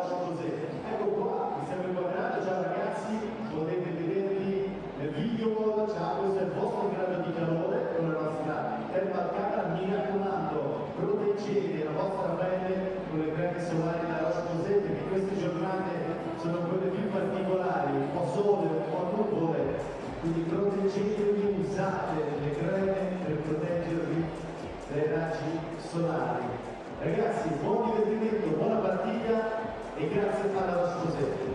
Roche-Posay. Ecco qua, mi sembra inquadrato, ciao ragazzi, potete vedervi nel video, ciao, questo è il vostro grado di calore con la nostra termocamera, mi raccomando, proteggete la vostra pelle con le creme solari da Roche-Posay, perché queste giornate sono quelle più particolari, un po' sole, un po' nuvole, quindi proteggetevi, usate le creme per proteggervi dai raggi solari. Ragazzi, buon divertimento, buona partita e grazie alla Roche-Posay.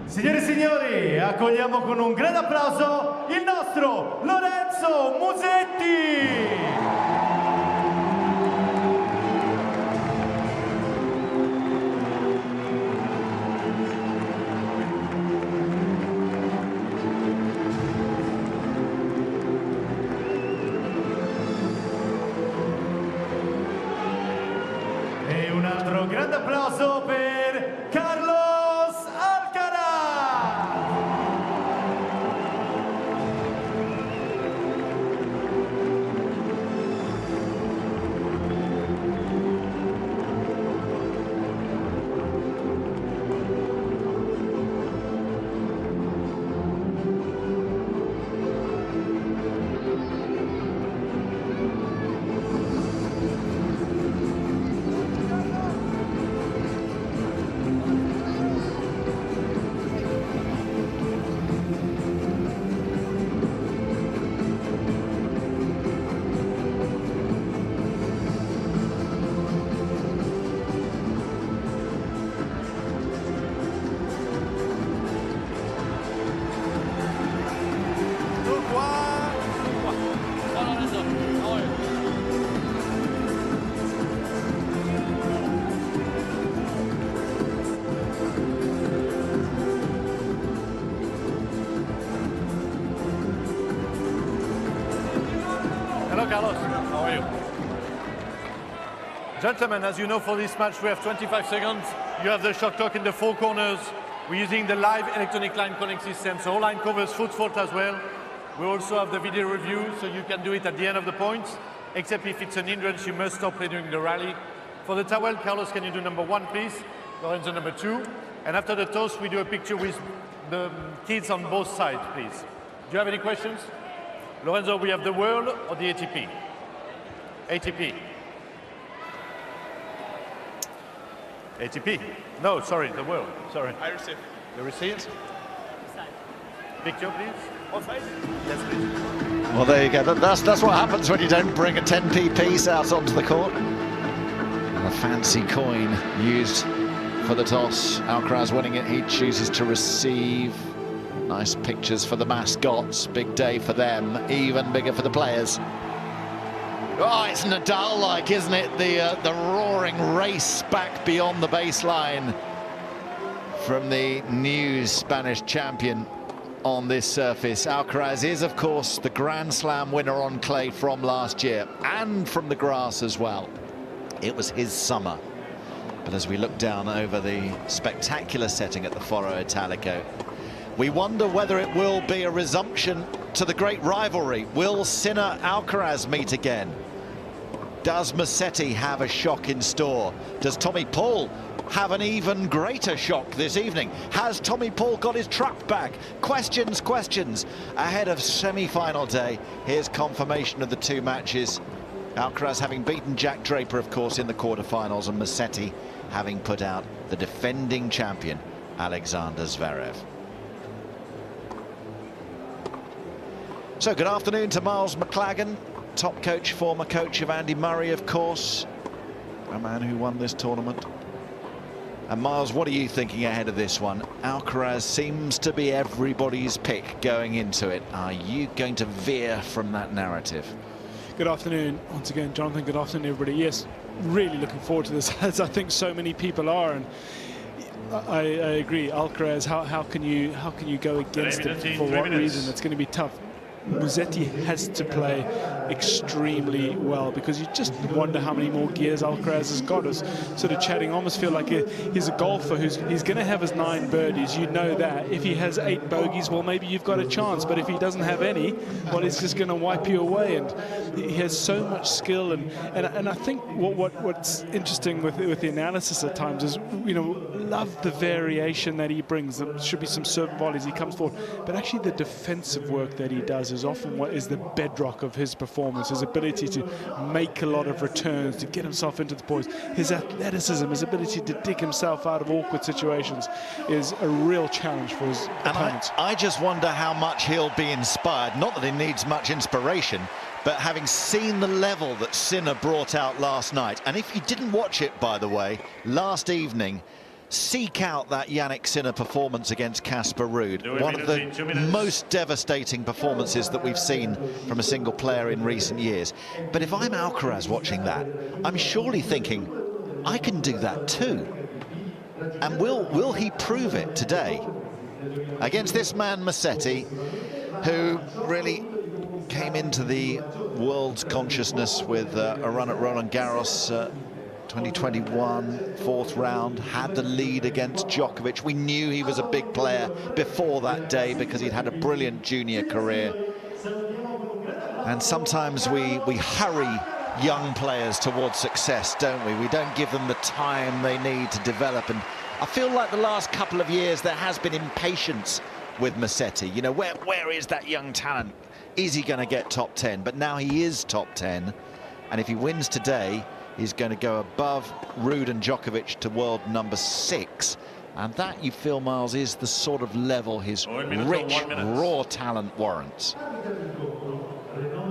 Signore e signori, accogliamo con un grande applauso il nostro Lorenzo Musetti! E un altro grande applauso per Carlos Alcaraz! Hello, Carlos. How are you? Gentlemen, as you know, for this match we have 25 seconds. You have the shot clock in the four corners. We're using the live electronic line calling system, so all line covers foot fault as well. We also have the video review, so you can do it at the end of the points, except if it's an hindrance, you must stop play during the rally. For the towel, Carlos, can you do number 1, please? Lorenzo, number 2. And after the toast, we do a picture with the kids on both sides, please. Do you have any questions? Lorenzo, we have the World or the ATP? ATP. ATP. No, sorry, the world. Sorry. I receive. You receive? Picture, please. On side? Yes, please. Well, there you go. That's what happens when you don't bring a 10p piece out onto the court. And a fancy coin used for the toss. Alcaraz winning it. He chooses to receive. Nice pictures for the mascots. Big day for them. Even bigger for the players. Oh, it's Nadal-like, isn't it? The roaring race back beyond the baseline from the new Spanish champion on this surface. Alcaraz is, of course, the Grand Slam winner on clay from last year and from the grass as well. It was his summer. But as we look down over the spectacular setting at the Foro Italico, we wonder whether it will be a resumption to the great rivalry. Will Sinner-Alcaraz meet again? Does Musetti have a shock in store? Does Tommy Paul have an even greater shock this evening? Has Tommy Paul got his truck back? Questions, questions. Ahead of semi-final day, here's confirmation of the two matches. Alcaraz having beaten Jack Draper, of course, in the quarterfinals, and Musetti having put out the defending champion, Alexander Zverev. So good afternoon to Miles McLagan, top coach, former coach of Andy Murray, of course, a man who won this tournament. And Miles, what are you thinking ahead of this one? Alcaraz seems to be everybody's pick going into it. Are you going to veer from that narrative? Good afternoon once again, Jonathan. Good afternoon, everybody. Yes, really looking forward to this, as I think so many people are. And I agree, Alcaraz. How can you go against him? For what reason? It's going to be tough. Musetti has to play extremely well, because you just wonder how many more gears Alcaraz has got. Us sort of chatting, almost feel like he's a golfer he's going to have his 9 birdies. You know that. If he has 8 bogeys, well, maybe you've got a chance. But if he doesn't have any, well, he's just going to wipe you away. And he has so much skill. And I think what's interesting with the analysis at times is, you know, love the variation that he brings. There should be some serve volleys, he comes forward, but actually the defensive work that he does is often what is the bedrock of his performance. His ability to make a lot of returns, to get himself into the poise, his athleticism, his ability to dig himself out of awkward situations is a real challenge for his opponents. I just wonder how much he'll be inspired. Not that he needs much inspiration, but having seen the level that Sinner brought out last night, and if you didn't watch it, by the way, last evening, seek out that Jannik Sinner performance against Casper Ruud. One of the most devastating performances that we've seen from a single player in recent years. But if I'm Alcaraz watching that, I'm surely thinking, I can do that too. And will he prove it today against this man Musetti, who really came into the world's consciousness with a run at Roland Garros 2021, 4th round, had the lead against Djokovic. We knew he was a big player before that day because he'd had a brilliant junior career. And sometimes we hurry young players towards success, don't we? We don't give them the time they need to develop. And I feel like the last couple of years there has been impatience with Musetti. You know, where is that young talent? Is he going to get top 10? But now he is top 10. And if he wins today, he's going to go above Ruud and Djokovic to world number 6. And that, you feel, Miles, is the sort of level his rich, raw talent warrants.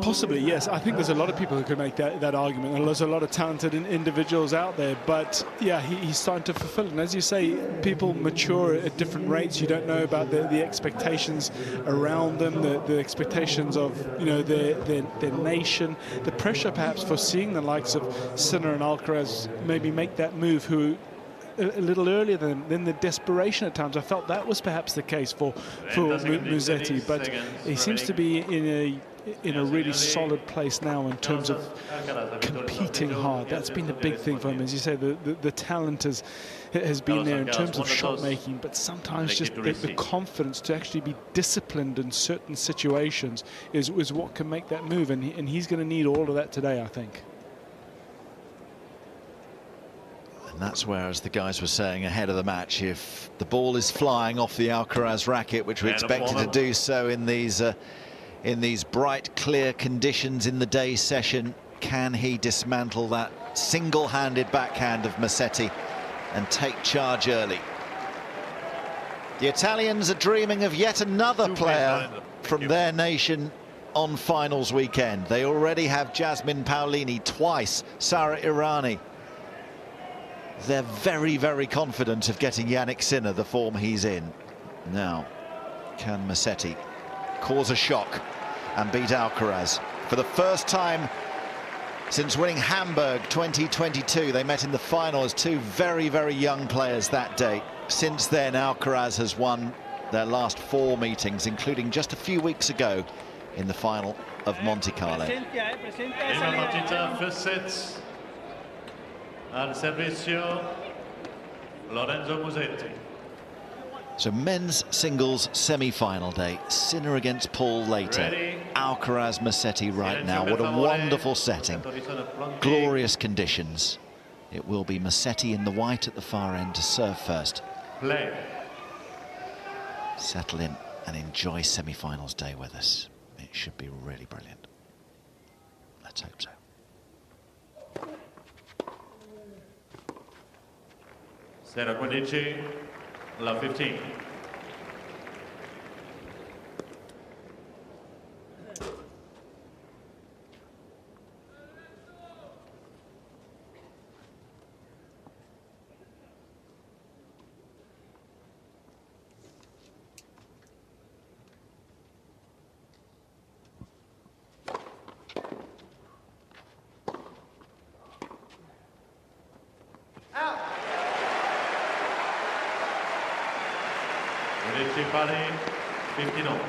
Possibly, yes. I think there's a lot of people who could make that argument, and there's a lot of talented individuals out there. But yeah, he's starting to fulfill it. And as you say, people mature at different rates. You don't know about the expectations around them, the expectations of, you know, their nation, the pressure perhaps for seeing the likes of Sinner and Alcaraz maybe make that move, who a little earlier than the desperation at times. I felt that was perhaps the case for Musetti, but he seems to be in a really solid place now in terms of competing hard. That's been the big thing for him. As you say, the talent has been there in terms of shot making, but sometimes just the confidence to actually be disciplined in certain situations is what can make that move, and he's going to need all of that today, I think. And that's where, as the guys were saying ahead of the match, if the ball is flying off the Alcaraz racket, which we expected to do so in these bright, clear conditions in the day session, can he dismantle that single-handed backhand of Musetti and take charge early. The Italians are dreaming of yet another player from their nation on finals weekend. They already have Jasmine Paolini, twice Sara Irani. They're very, very confident of getting Yannick Sinner the form he's in. Now, can Musetti cause a shock and beat Alcaraz? For the first time since winning Hamburg 2022, they met in the final as two very, very young players that day. Since then, Alcaraz has won their last 4 meetings, including just a few weeks ago in the final of Monte Carlo. Prima partita, first set. Al servizio, Lorenzo Musetti. So men's singles semi-final day. Sinner against Paul later. Ready. Alcaraz Musetti right now. What a wonderful setting. Glorious conditions. It will be Musetti in the white at the far end to serve first. Play. Settle in and enjoy semi-finals day with us. It should be really brilliant. Let's hope so. Sera 15, la 15. Pari 59.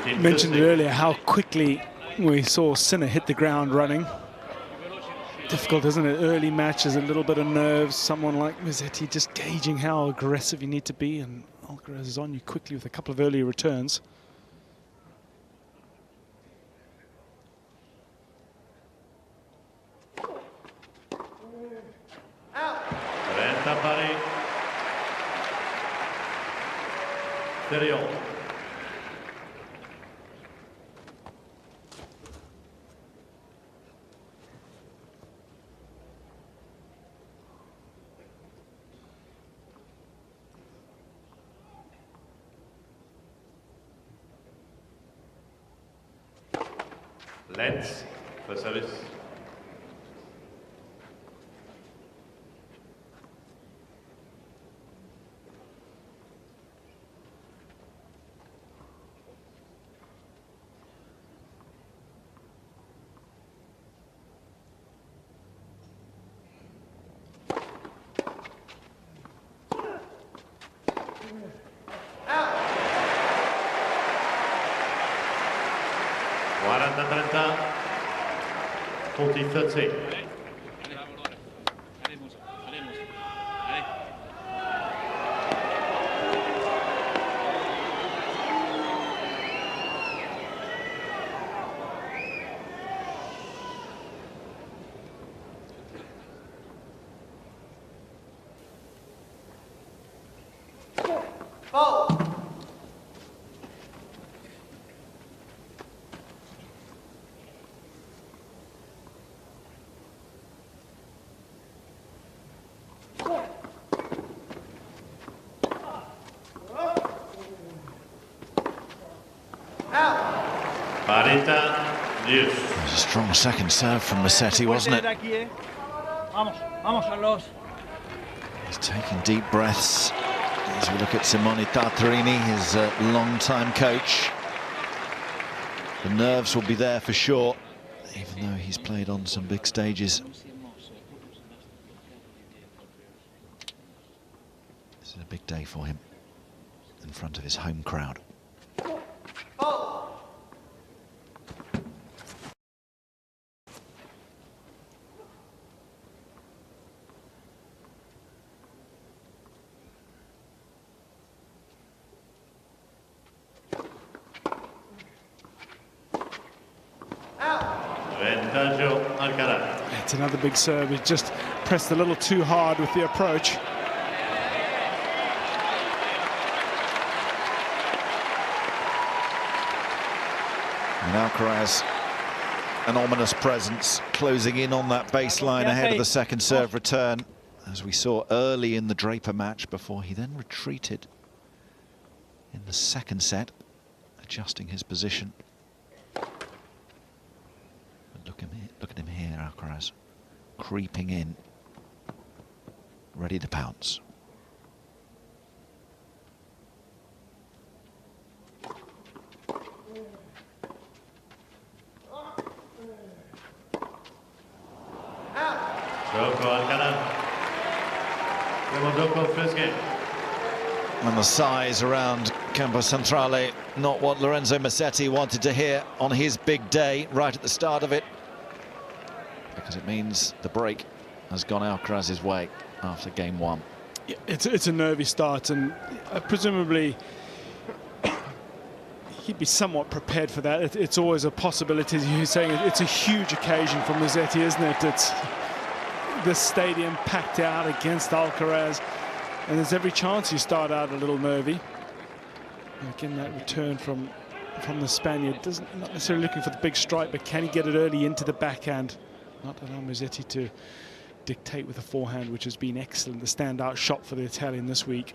I mentioned earlier how quickly we saw Sinner hit the ground running. Difficult, isn't it? Early matches, a little bit of nerves. Someone like Musetti just gauging how aggressive you need to be, and Alcaraz is on you quickly with a couple of early returns. Let's for service. Guarda 30, 40-13. It was a strong second serve from Musetti, wasn't it? He's taking deep breaths as we look at Simone Tartarini, his long-time coach. The nerves will be there for sure, even though he's played on some big stages. This is a big day for him in front of his home crowd. Alcaraz. It's another big serve. He just pressed a little too hard with the approach. And Alcaraz, an ominous presence, closing in on that baseline ahead of the second serve return, as we saw early in the Draper match, before he then retreated in the second set, adjusting his position. Look at him here, Alcaraz, creeping in, ready to pounce. And the size around Campo Centrale, not what Lorenzo Musetti wanted to hear on his big day right at the start of it, because it means the break has gone Alcaraz's way after game one. Yeah, it's a nervy start, and presumably he'd be somewhat prepared for that. It's always a possibility, as you're saying. It's a huge occasion for Musetti, isn't it? It's the stadium packed out against Alcaraz, and there's every chance you start out a little nervy. And again, that return from the Spaniard, not necessarily looking for the big strike, but can he get it early into the backhand? Not allow Musetti to dictate with a forehand, which has been excellent, the standout shot for the Italian this week.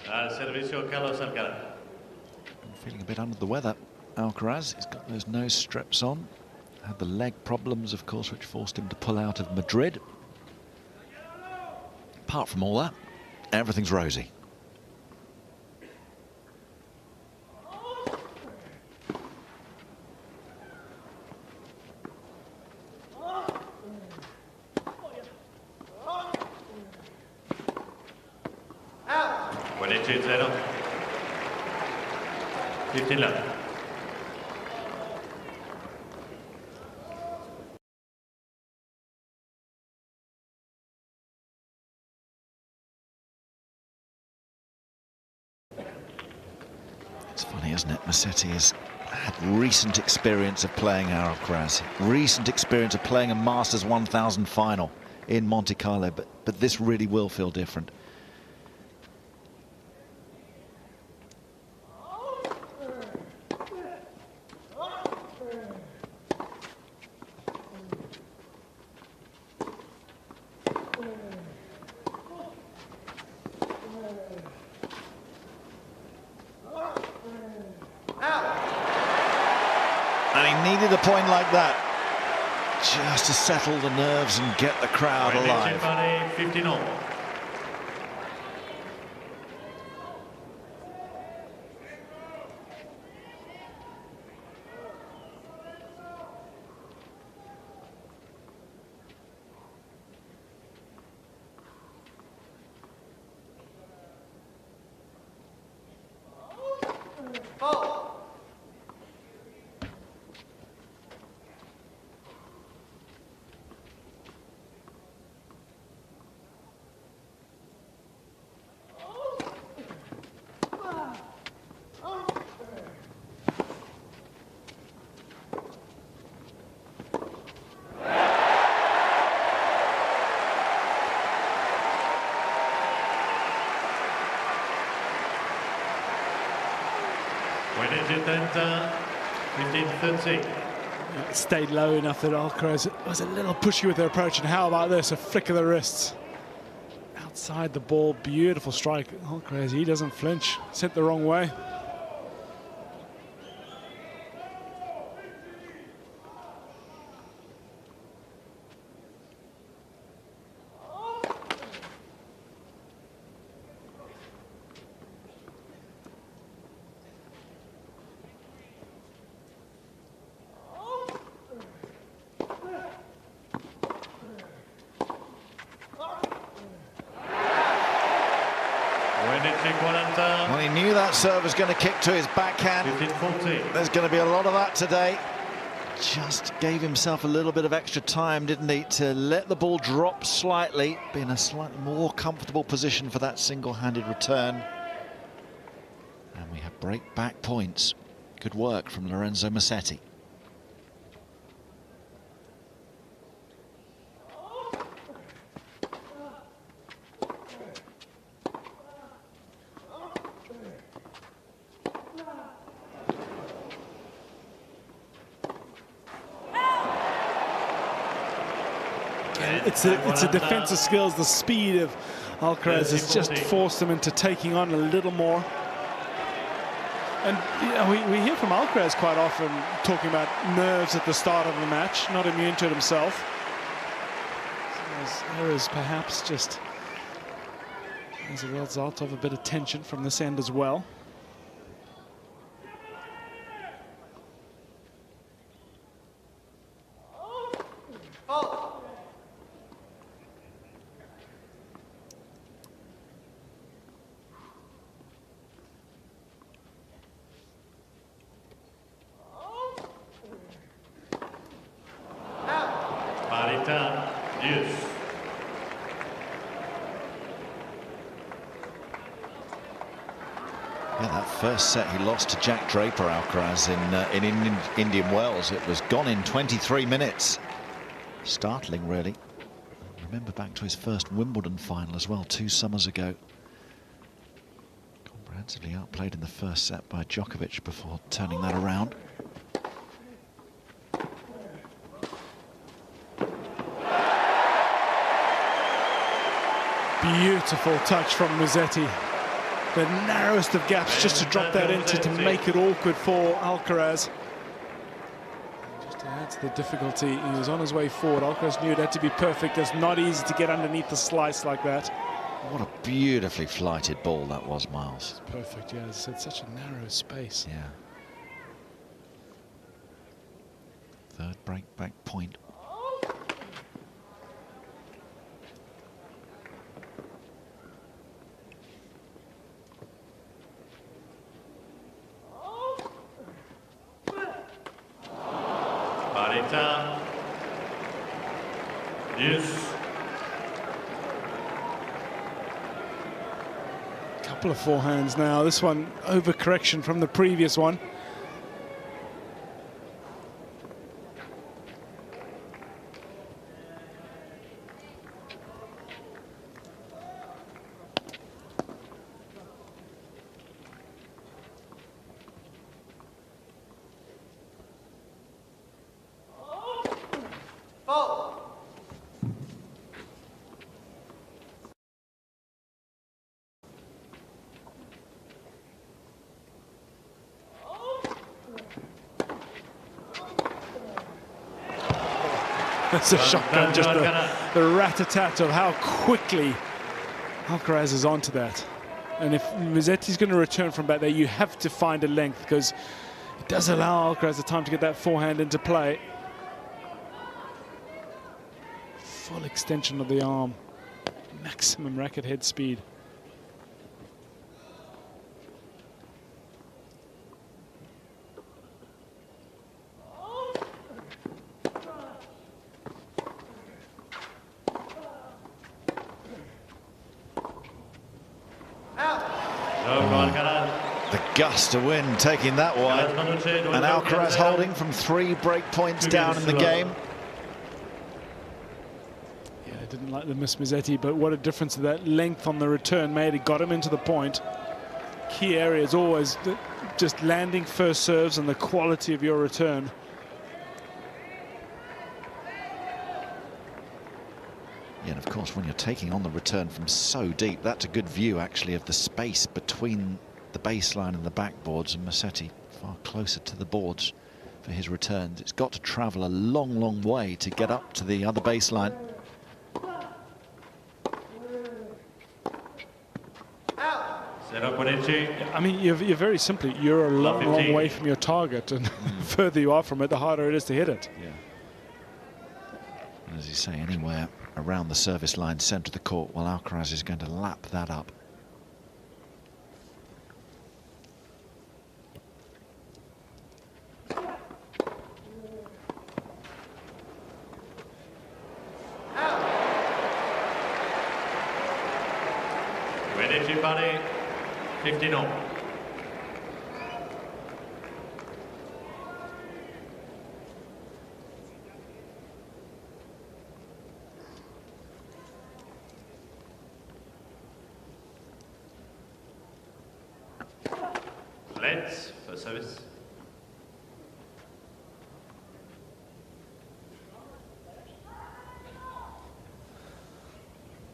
Servicio Carlos Alcaraz. Feeling a bit under the weather, Alcaraz. He's got those nose strips on. Had the leg problems, of course, which forced him to pull out of Madrid. Apart from all that, everything's rosy. It's funny, isn't it? Musetti has had recent experience of playing Alcaraz, recent experience of playing a Masters 1000 final in Monte Carlo, but this really will feel different. And he needed a point like that just to settle the nerves and get the crowd alive. 15-all. It stayed low enough that Alcaraz was a little pushy with their approach, and how about this, a flick of the wrists outside the ball. Beautiful strike. Alcaraz, he doesn't flinch. Sent the wrong way. Well, he knew that serve was going to kick to his backhand. There's going to be a lot of that today. Just gave himself a little bit of extra time, didn't he, to let the ball drop slightly, be in a slightly more comfortable position for that single-handed return. And we have break-back points. Good work from Lorenzo Musetti. It's a defensive skills. The speed of Alcaraz has just forced him into taking on a little more. And you know, we hear from Alcaraz quite often talking about nerves at the start of the match, not immune to it himself. So there is perhaps just as a result of a bit of tension from this end as well. Yeah, that first set he lost to Jack Draper, Alcaraz, in Indian Wells. It was gone in 23 minutes. Startling, really. Remember back to his first Wimbledon final as well, 2 summers ago. Comprehensively outplayed in the first set by Djokovic before turning that around. Beautiful touch from Musetti. The narrowest of gaps just to drop that into to make it awkward for Alcaraz. Just to add to the difficulty, he was on his way forward. Alcaraz knew it had to be perfect. It's not easy to get underneath the slice like that. What a beautifully flighted ball that was, Miles. It's perfect, yeah. It's such a narrow space. Yeah. Third break-back point. Couple of forehands now. This one overcorrection from the previous one. That's a shotgun, just the rat-a-tat of how quickly Alcaraz is onto that. And if Musetti's going to return from back there, you have to find a length, because it does allow Alcaraz the time to get that forehand into play. Full extension of the arm, maximum racket head speed. The gust of wind taking that wide, and Alcaraz holding from 3 break points down in the game. Yeah, I didn't like the miss Musetti, but what a difference that length on the return made. It got him into the point. Key area is always just landing first serves and the quality of your return. Yeah, and of course, when you're taking on the return from so deep, that's a good view, actually, of the space between the baseline and the backboards, and Musetti far closer to the boards for his returns. It's got to travel a long, long way to get up to the other baseline. I mean, you're very simply, you're a long, long way from your target, and the further you are from it, the harder it is to hit it. Yeah. And as you say, anywhere around the service line, centre of the court, well, Alcaraz is going to lap that up. 20 pari, 15 all. Let's for service.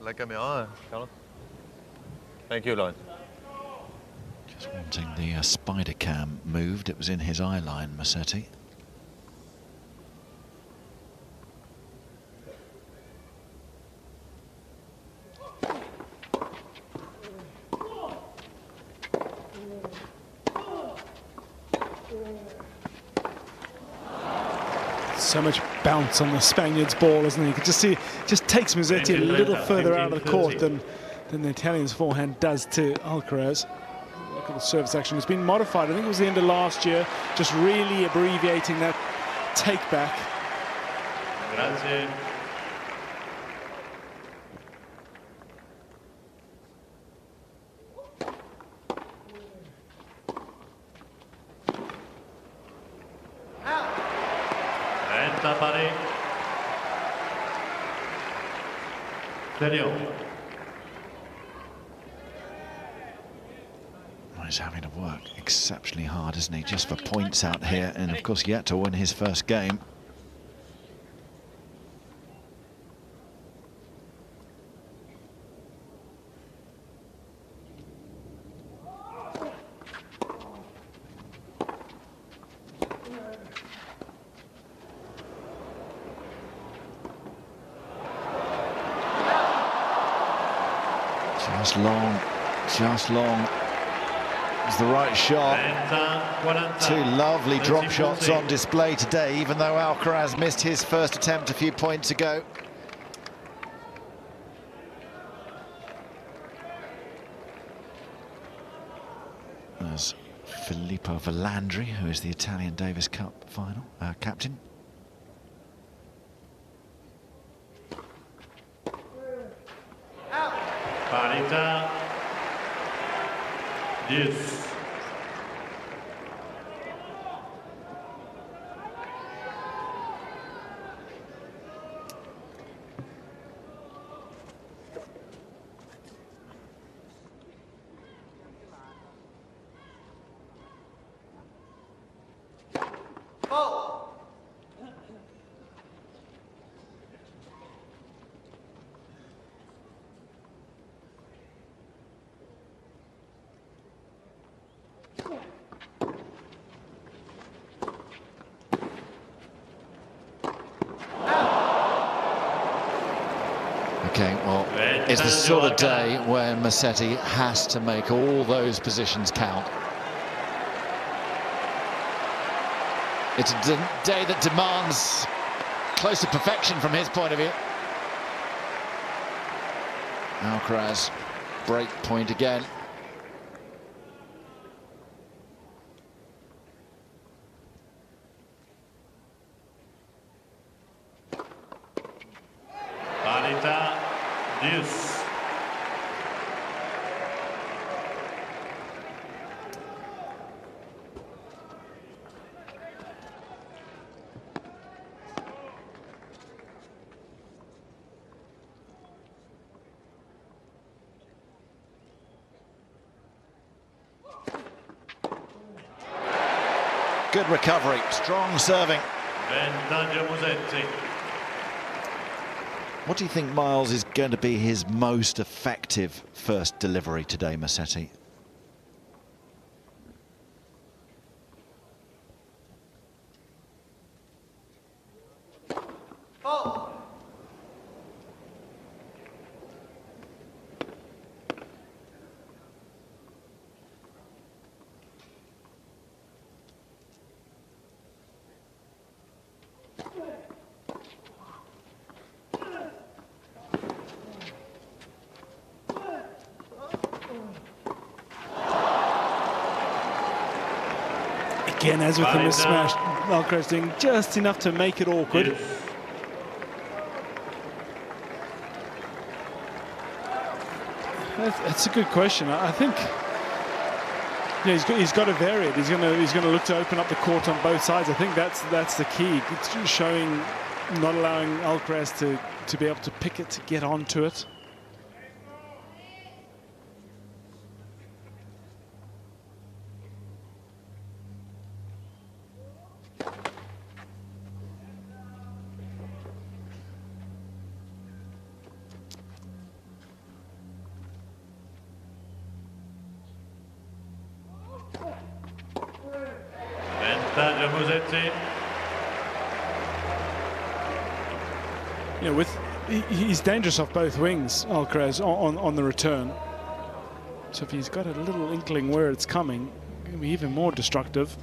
La caméra, Carlos. Thank you, Lorenzo. Just wanting the spider cam moved. It was in his eye line, Musetti. So much bounce on the Spaniard's ball, isn't he? You can just see, just takes Musetti a little further out of the court than the Italian's forehand does to Alcaraz. Look at the service action. It's been modified. I think it was the end of last year, just really abbreviating that take back. Grazie. Pari. He's having to work exceptionally hard, isn't he? Just for points out here, and of course yet to win his first game. Just long. It's the right shot. Two lovely drop shots on display today, even though Alcaraz missed his first attempt a few points ago. There's Filippo Volandri, who is the Italian Davis Cup final captain. Parità. Yes. Okay, well, it's the sort of day where Musetti has to make all those positions count. It's a day that demands close to perfection from his point of view. Alcaraz, break point again. Good recovery, strong serving. What do you think, Miles, is going to be his most effective first delivery today, Musetti? Again, as with the mismatch, Alcaraz doing just enough to make it awkward. Yes. That's a good question. I think he's got to vary it. He's going to look to open up the court on both sides. I think that's the key. It's showing, not allowing Alcaraz to be able to pick it, to get onto it. You know, he's dangerous off both wings, Alcaraz, on the return. So if he's got a little inkling where it's coming, it's going to be even more destructive.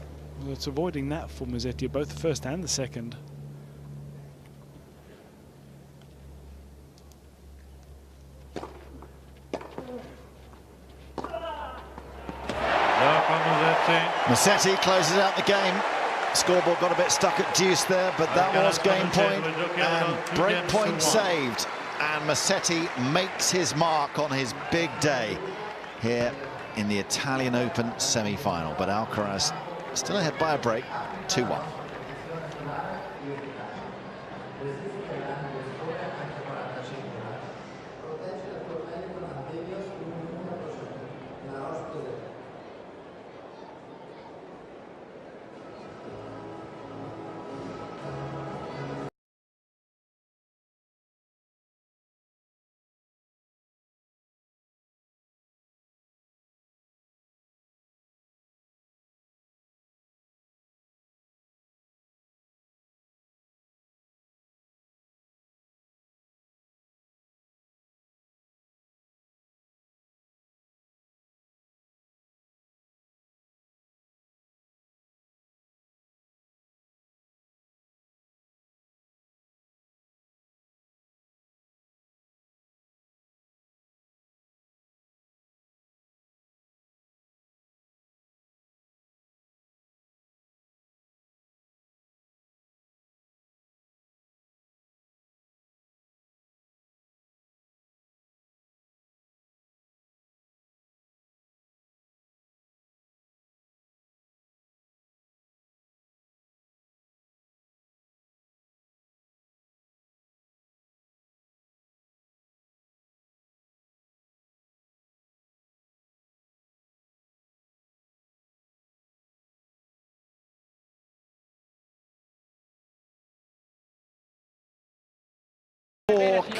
Well, it's avoiding that for Musetti, both the first and the second. Musetti closes out the game. Scoreboard got a bit stuck at deuce there, but that was game point and break point saved. And Musetti makes his mark on his big day here in the Italian Open semi-final. But Alcaraz still ahead by a break, 2-1.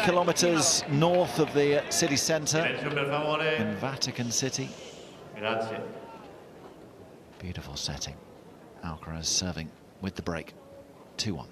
Kilometers north of the city centre in Vatican City. Grazie. Beautiful setting. Alcaraz serving with the break, 2-1.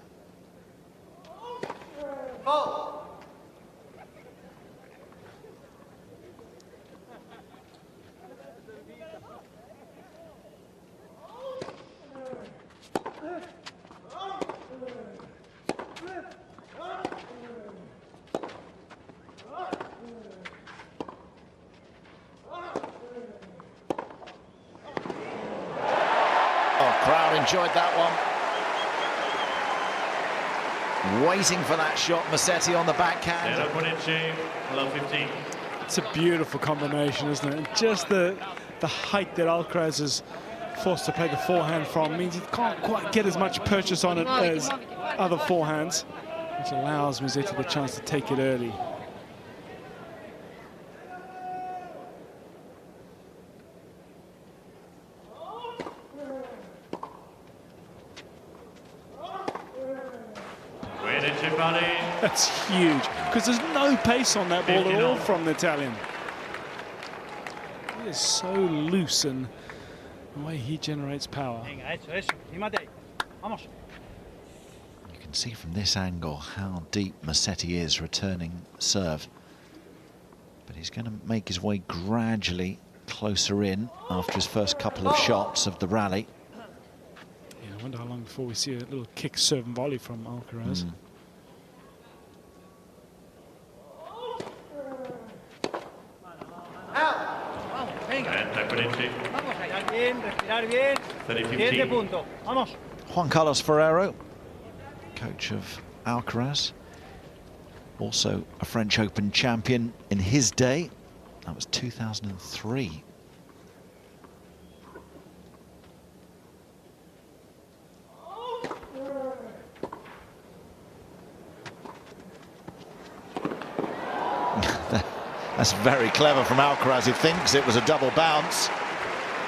Crowd enjoyed that one. Waiting for that shot, Musetti on the backhand. It's a beautiful combination, isn't it? And just the height that Alcaraz is forced to play the forehand from means he can't quite get as much purchase on it as other forehands, which allows Musetti the chance to take it early. That's huge, because there's no pace on that ball at all from the Italian. He is so loose in the way he generates power. You can see from this angle how deep Musetti is returning serve. But he's going to make his way gradually closer in after his first couple of shots of the rally. Yeah, I wonder how long before we see a little kick, serve and volley from Alcaraz. Juan Carlos Ferrero, coach of Alcaraz, also a French Open champion in his day, That was 2003. That's very clever from Alcaraz, who thinks it was a double bounce.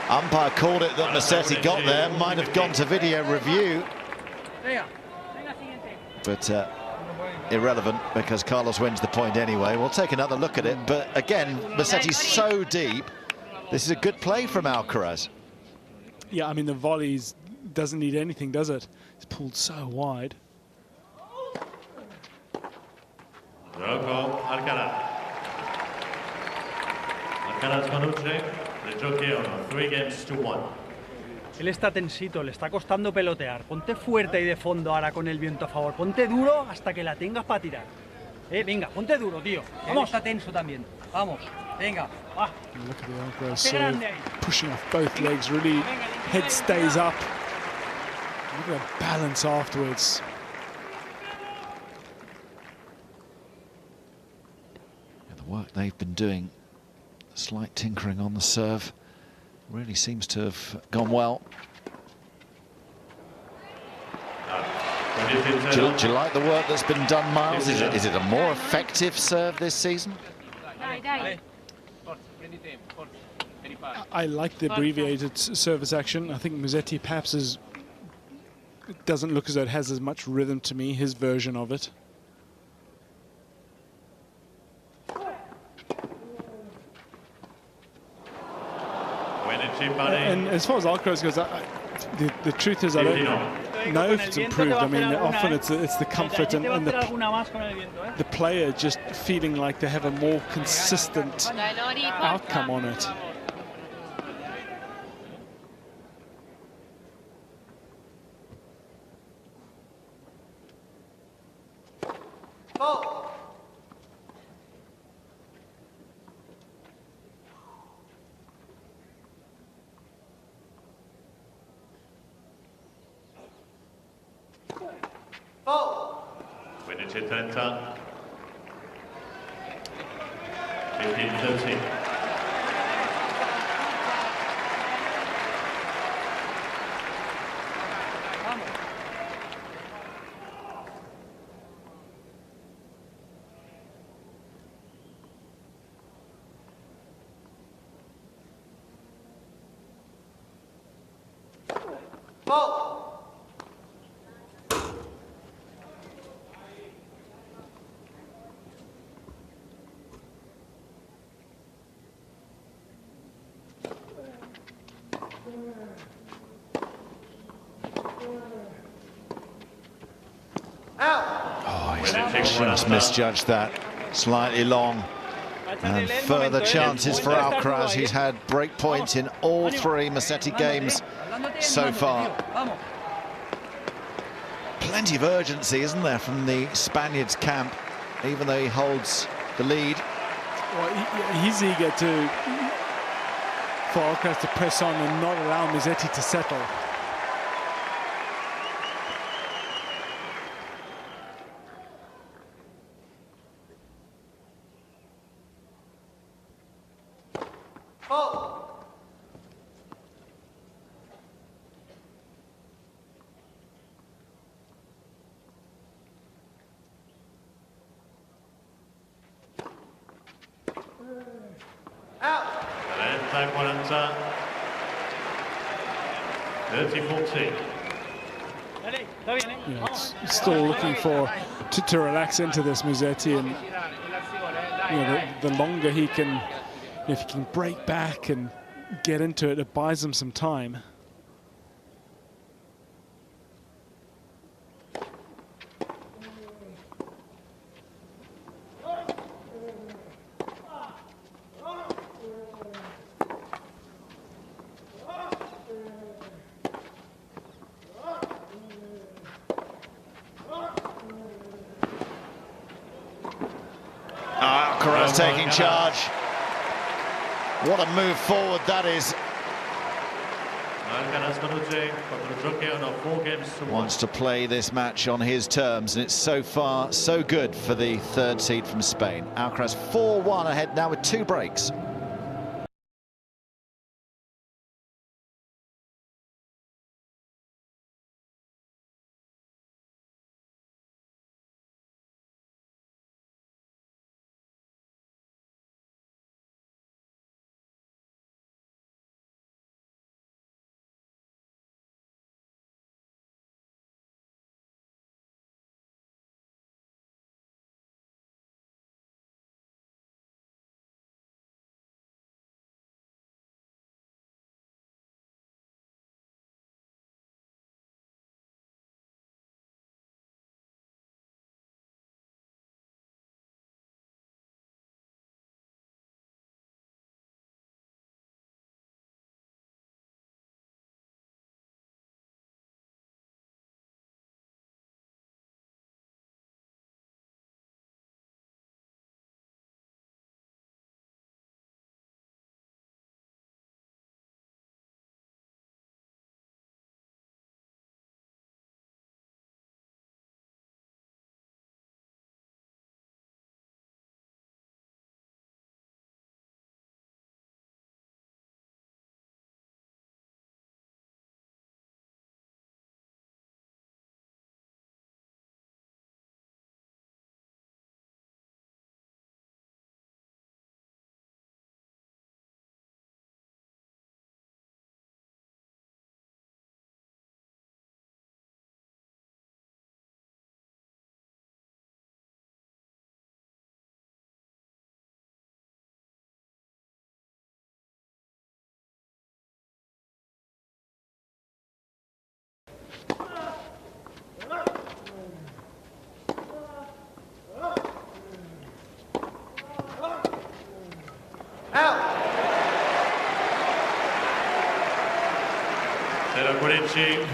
Umpire called it that Musetti got there, might have gone to video review. But irrelevant, because Carlos wins the point anyway. We'll take another look at it, but again, Musetti's so deep. This is a good play from Alcaraz. Yeah, I mean, the volleys doesn't need anything, does it? It's pulled so wide. Alcaraz. Alcaraz conduce, le giocheano 3 games to 1. Él está tensito, le está costando pelotear. Ponte fuerte ahí de fondo ahora con el viento a favor. Ponte duro hasta que la tengas para tirar. Venga, ponte duro, tío. Vamos. Él está tenso también. Vamos, venga, va. Look at the Alcaraz serve, pushing off both legs, really head stays up. Look at that balance afterwards. Yeah, the work they've been doing, slight tinkering on the serve, really seems to have gone well. Do you like the work that's been done, Miles? Is it a more effective serve this season? I like the abbreviated service action. I think Musetti perhaps it doesn't look as though it has as much rhythm to me, his version of it. And as far as Alcaraz goes, the truth is I don't know if it's improved. I mean, often it's the comfort and the player just feeling like they have a more consistent outcome on it. Quindici 30. 15-13. Just misjudged that, slightly long, and further chances for Alcaraz. He's had break points in all 3 Musetti games so far. Plenty of urgency, isn't there, from the Spaniards' camp, even though he holds the lead. Well, he's eager for Alcaraz to press on and not allow Musetti to settle. Yeah, it's still looking to relax into this, Musetti, and the longer he can, if he can break back and get into it, it buys him some time. Alcaraz taking charge. What a move forward that is. Wants to play this match on his terms, and it's so far so good for the 3rd seed from Spain. Alcaraz 4-1 ahead now with 2 breaks.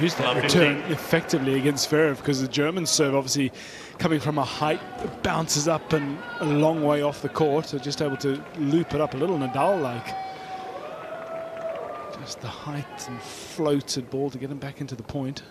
Used that return effectively against Zverev, because the German serve, obviously coming from a height, bounces up and a long way off the court, so just able to loop it up a little Nadal-like. Just the height and floated ball to get him back into the point.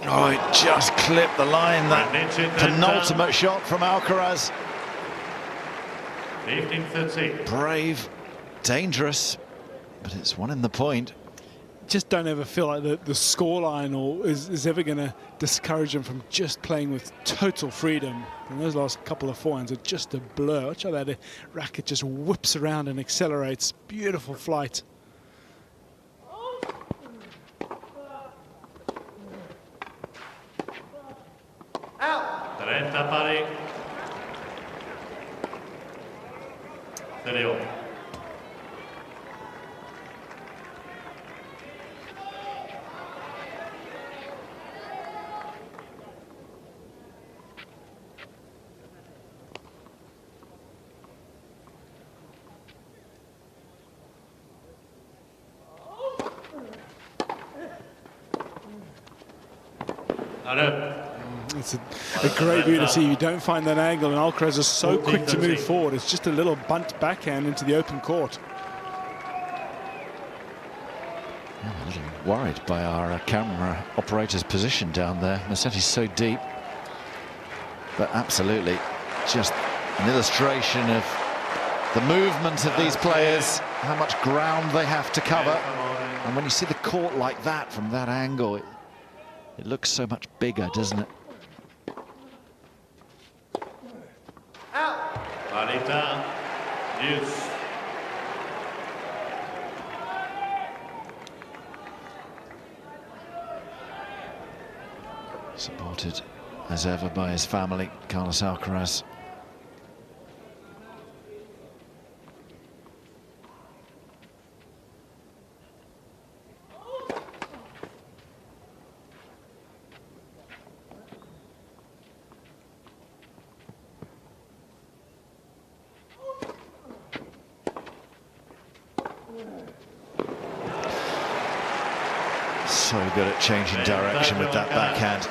Oh, it just clipped the line, that penultimate shot from Alcaraz. 15-13. Brave, dangerous, but it's one in the point. Just don't ever feel like the scoreline is ever going to discourage him from just playing with total freedom. And those last couple of forehands are just a blur. Watch how that racket just whips around and accelerates. Beautiful flight. 30 pari. 3-8. It's a great view to see. You don't find that angle, and Alcaraz is so quick to move forward. It's just a little bunt backhand into the open court. I'm a little worried by our camera operator's position down there. Musetti's so deep. But absolutely, just an illustration of the movement of these players, how much ground they have to cover. And when you see the court like that from that angle, it looks so much bigger, doesn't it? Yes. Supported as ever by his family, Carlos Alcaraz. So good at changing direction with that backhand.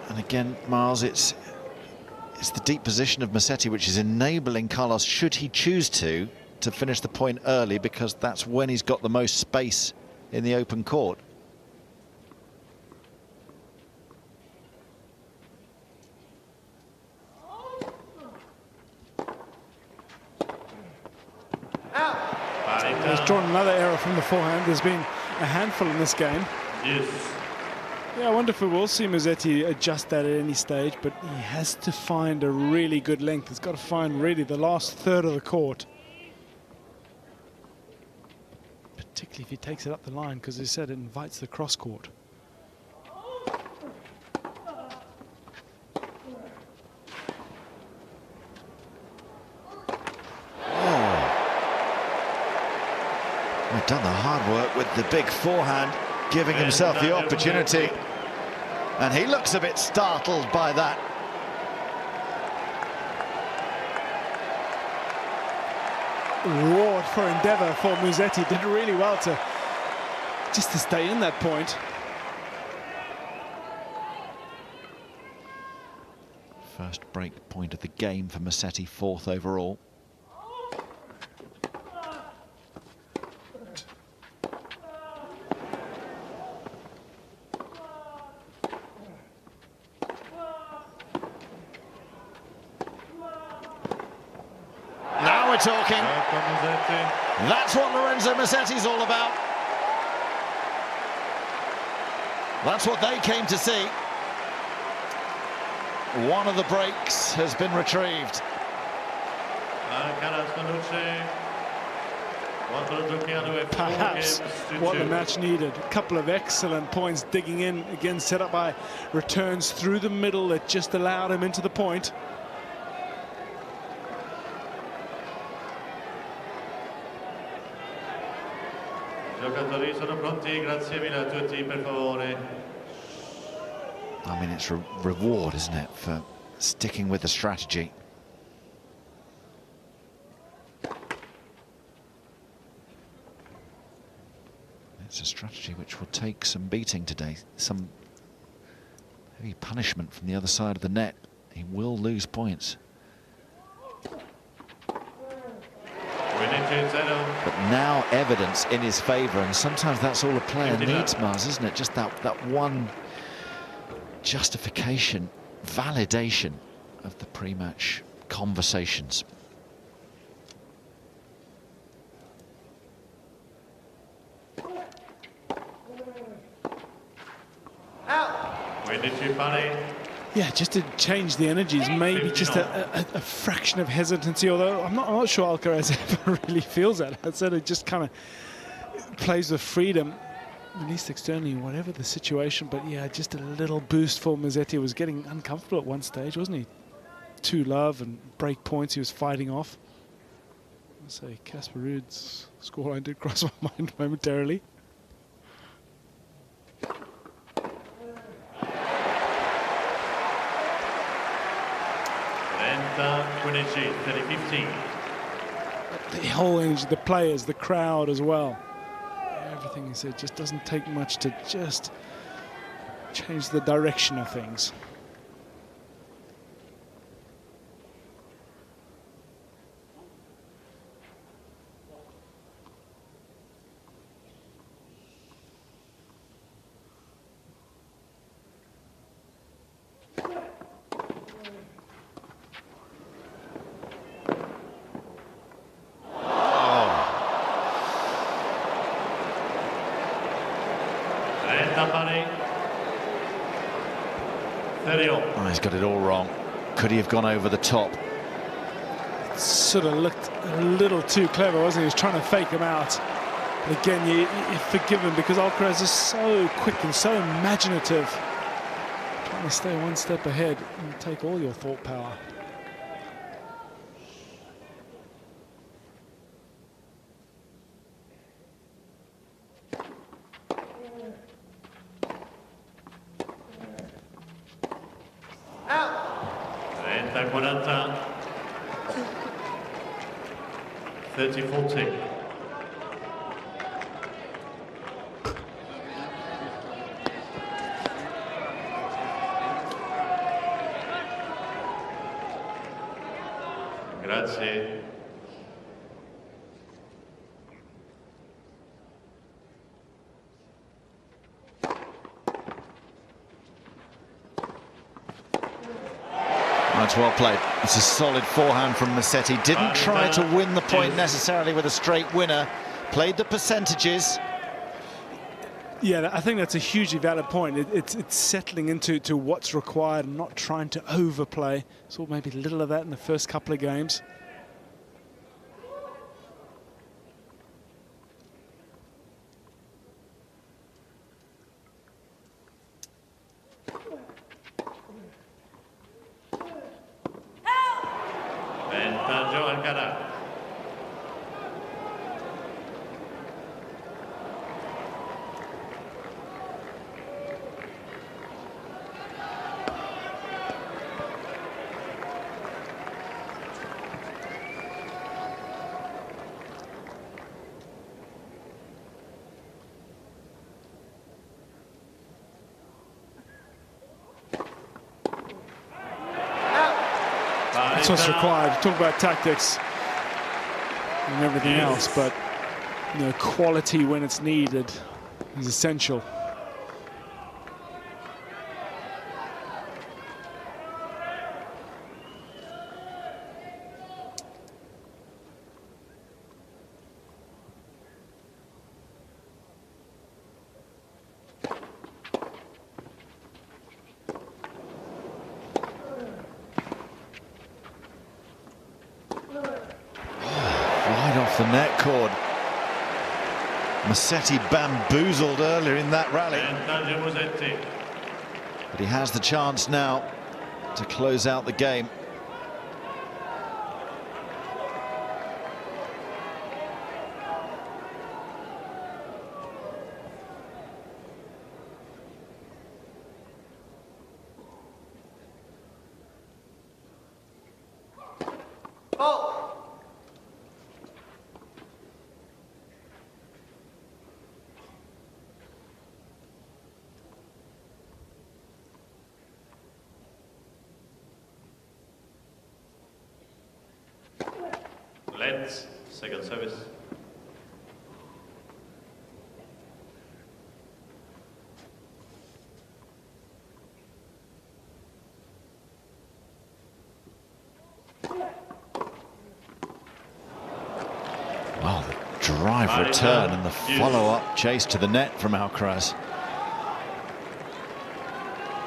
And again, Miles, it's the deep position of Musetti which is enabling Carlos, should he choose to finish the point early, because that's when he's got the most space in the open court. He's drawn another error from the forehand. There's been a handful in this game. Yes. Yeah, I wonder if we will see Musetti adjust that at any stage, but he has to find a really good length. He's got to find really the last third of the court. Particularly if he takes it up the line, because as I said, it invites the cross court. He's done the hard work with the big forehand, giving himself the opportunity. And he looks a bit startled by that. Reward for endeavour for Musetti. Did really well to just to stay in that point. First break point of the game for Musetti, 4th overall. Now we're talking. That's what Lorenzo Musetti's all about. That's what they came to see. One of the breaks has been retrieved. Perhaps what the match needed. A couple of excellent points digging in. Again, set up by returns through the middle that just allowed him into the point. Giocatori sono pronti, grazie mille a tutti, per favore. I mean, it's a reward, isn't it, for sticking with the strategy. It's a strategy which will take some beating today, some heavy punishment from the other side of the net. He will lose points. But now evidence in his favour, and sometimes that's all a player needs, Mars, isn't it? Just that one justification, validation of the pre-match conversations. Yeah, just to change the energies, maybe just a fraction of hesitancy, although I'm not sure Alcaraz ever really feels that. I said it just kind of plays with freedom, at least externally, whatever the situation. But yeah, just a little boost for Musetti. Was getting uncomfortable at one stage, wasn't he? 2 love and break points he was fighting off. I'll say Casper Ruud's scoreline did cross my mind momentarily. The whole energy, the players, the crowd as well. Everything he said just doesn't take much to just change the direction of things. Oh, he's got it all wrong. Could he have gone over the top? It sort of looked a little too clever, wasn't he? He was trying to fake him out. But again, you forgive him because Alcaraz is so quick and so imaginative. Trying to stay one step ahead and take all your thought power. Grazie. That's well played. It's a solid forehand from Musetti. Didn't try to win the point necessarily with a straight winner. Played the percentages. Yeah, I think that's a hugely valid point. It's settling into what's required and not trying to overplay. Saw maybe a little of that in the first couple of games. That's what's required. Talk about tactics and everything else, but quality when it's needed is essential. The net cord. Musetti bamboozled earlier in that rally. But he has the chance now to close out the game. Let's second service. Well, the drive return and the follow-up chase to the net from Alcaraz.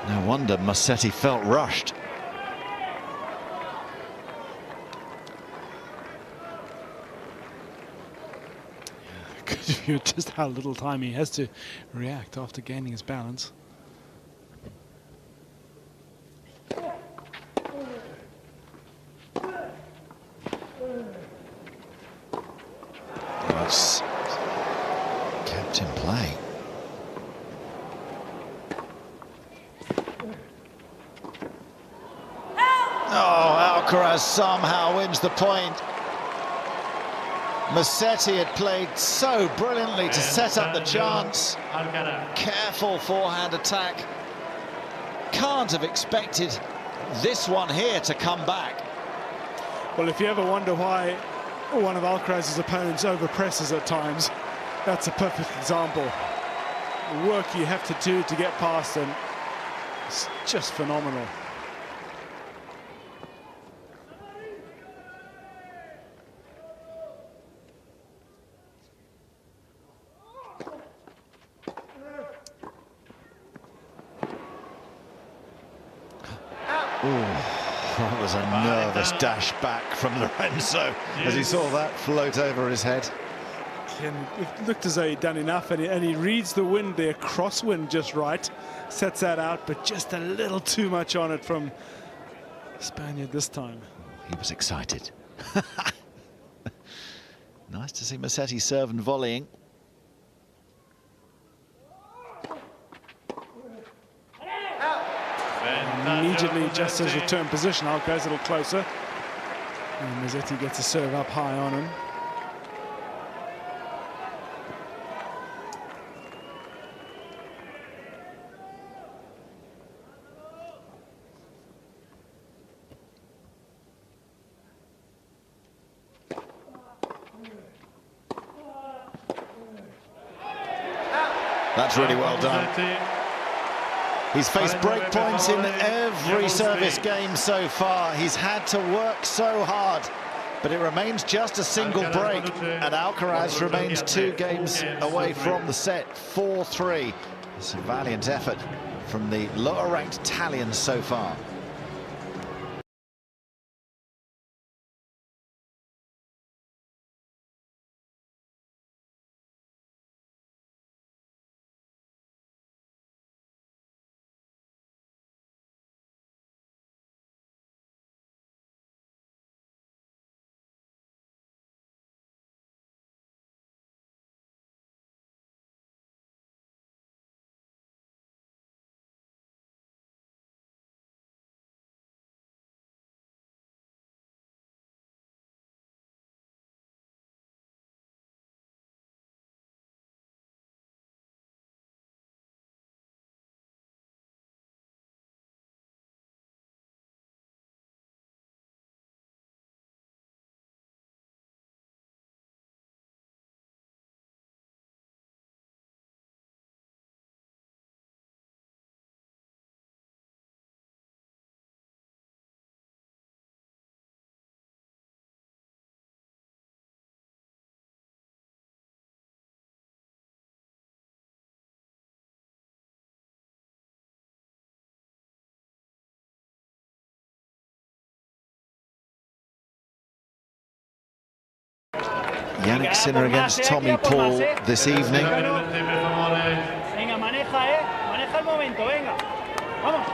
No wonder Musetti felt rushed. Just how little time he has to react after gaining his balance. That's kept in play. Oh, Alcaraz somehow wins the point. Musetti had played so brilliantly to set up the chance. Careful forehand attack. Can't have expected this one here to come back. Well, if you ever wonder why one of Alcaraz's opponents overpresses at times, that's a perfect example. The work you have to do to get past them is just phenomenal. That was a nervous dash back from Lorenzo as he saw that float over his head. And it looked as though he'd done enough, and he reads the wind there, crosswind just right, sets that out, but just a little too much on it from Spaniard this time. He was excited. Nice to see Musetti serve and volleying. Immediately just as return position, Alcaraz a little closer. And Musetti gets a serve up high on him. That's really well done. He's faced break points in every service game so far. He's had to work so hard, but it remains just a single break, and Alcaraz remains 2 games away from the set, 4-3. It's a valiant effort from the lower-ranked Italians so far. Yannick Sinner against Tommy Paul this evening. Venga, maneja, maneja el momento, venga. Vamos.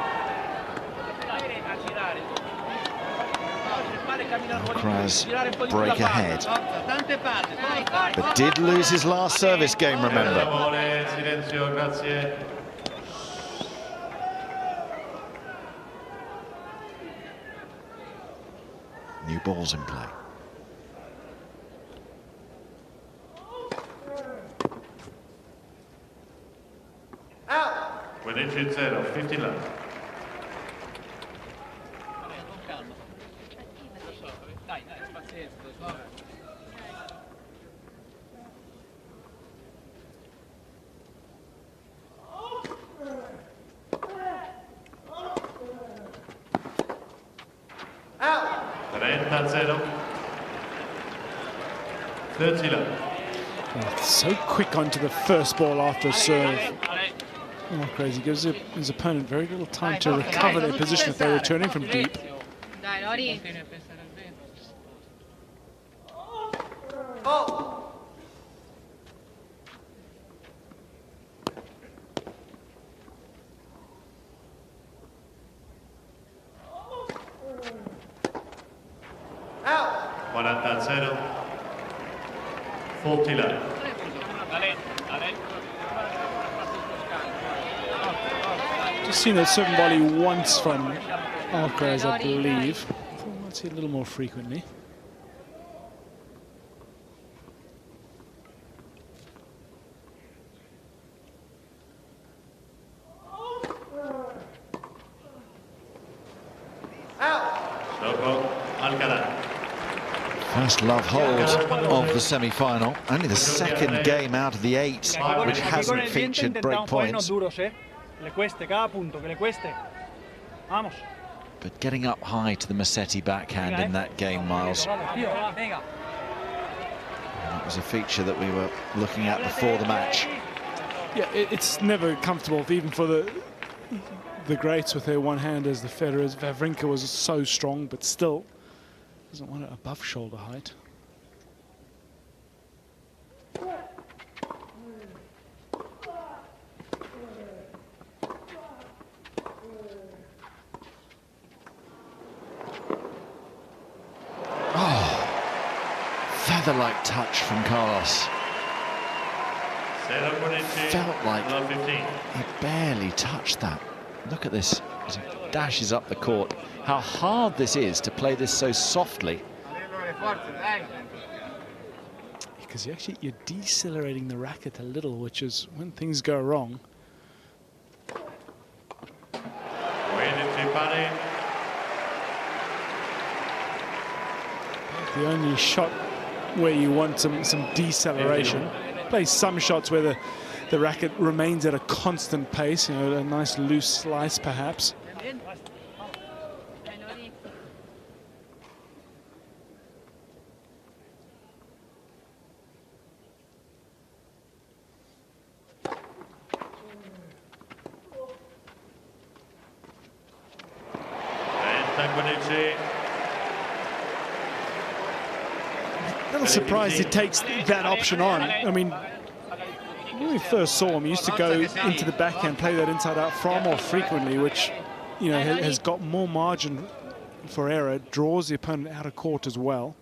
Alcaraz break ahead, but did lose his last service game, remember. New balls in play. With injured 0, 50 left. Out. 30. 30 left. So quick onto the first ball after a serve. Oh, crazy. Gives his opponent very little time to recover their position if they're returning from deep. Out. 40. 40 left. Just seen that certain volley once from Alcaraz, I believe. I thought we might see it a little more frequently. First love hold of the semi-final. Only the second game out of the 8 which hasn't featured break points. But getting up high to the Massetti backhand in that game, Miles. That was a feature that we were looking at before the match. Yeah, it's never comfortable, even for the greats with their one-handers, the Federers. Wawrinka was so strong, but still doesn't want it above shoulder height. Oh, feather-like touch from Carlos. Felt like he barely touched that. Look at this as he dashes up the court. How hard this is to play this so softly. Because you're decelerating the racket a little, which is when things go wrong. The only shot where you want some deceleration. Play some shots where the racket remains at a constant pace, you know, a nice loose slice perhaps. A little surprised he takes that option on. I mean, when we first saw him, he used to go into the backhand, play that inside out far more frequently, which, you know, has got more margin for error, draws the opponent out of court as well.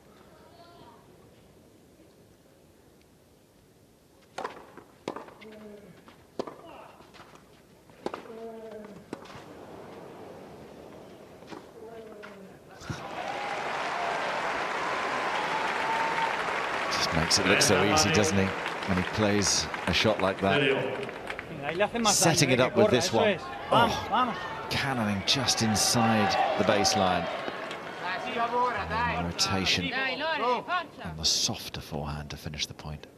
Makes it look so easy, doesn't he, when he plays a shot like that. Setting it up with this one. Oh, cannoning just inside the baseline. Rotation on the softer forehand to finish the point.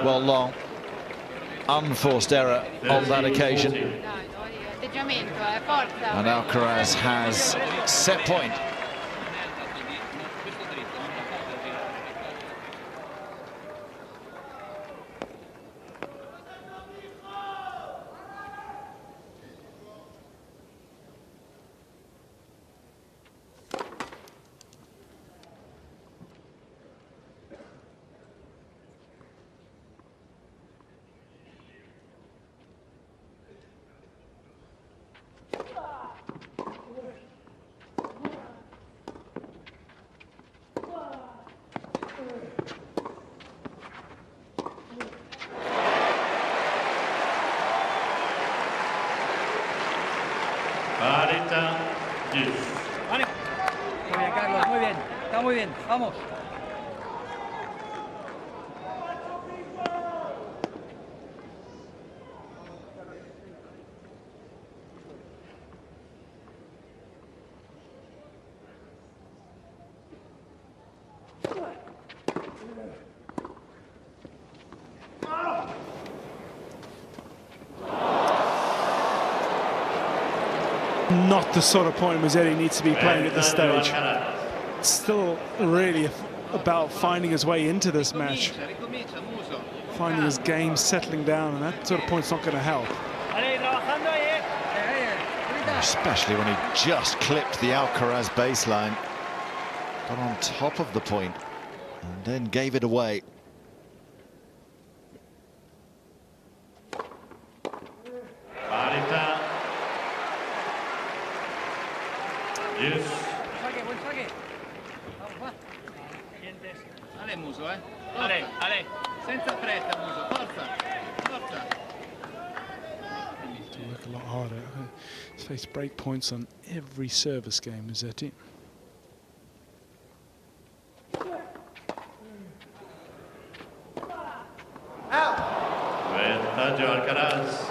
Well, long, unforced error on that occasion. And Alcaraz has set point. Muy bien, Carlos, muy bien. Está muy bien, vamos. Not the sort of point Musetti needs to be playing at this stage. It's still really about finding his way into this match, finding his game, settling down, and that sort of point's not going to help. Especially when he just clipped the Alcaraz baseline, got on top of the point, and then gave it away. Yes. Buen saque. Vamos, va. Ale Muso, Ale, senza fretta Muso, forza. To work a lot harder. He's faced break points on every service game, Musetti. Vantaggio Alcaraz.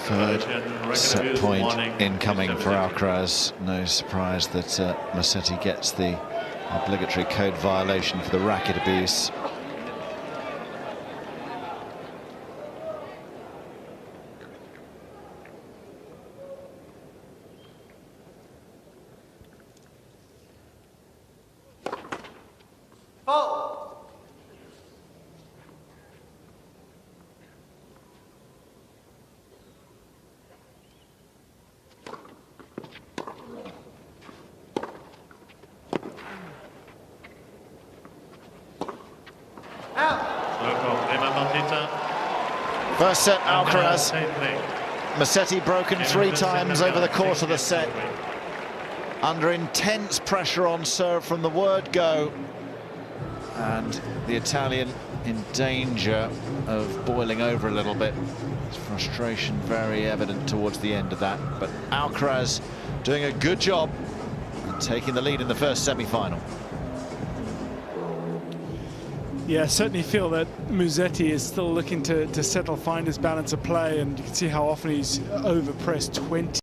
Third set point incoming for Alcaraz. No surprise that Musetti gets the obligatory code violation for the racket abuse. First set, Alcaraz. Musetti broken 3 times over the course of the set. Under intense pressure on serve from the word go. And the Italian in danger of boiling over a little bit. His frustration very evident towards the end of that. But Alcaraz doing a good job and taking the lead in the first semi-final. Yeah, I certainly feel that Musetti is still looking to settle, find his balance of play, and you can see how often he's overpressed 20.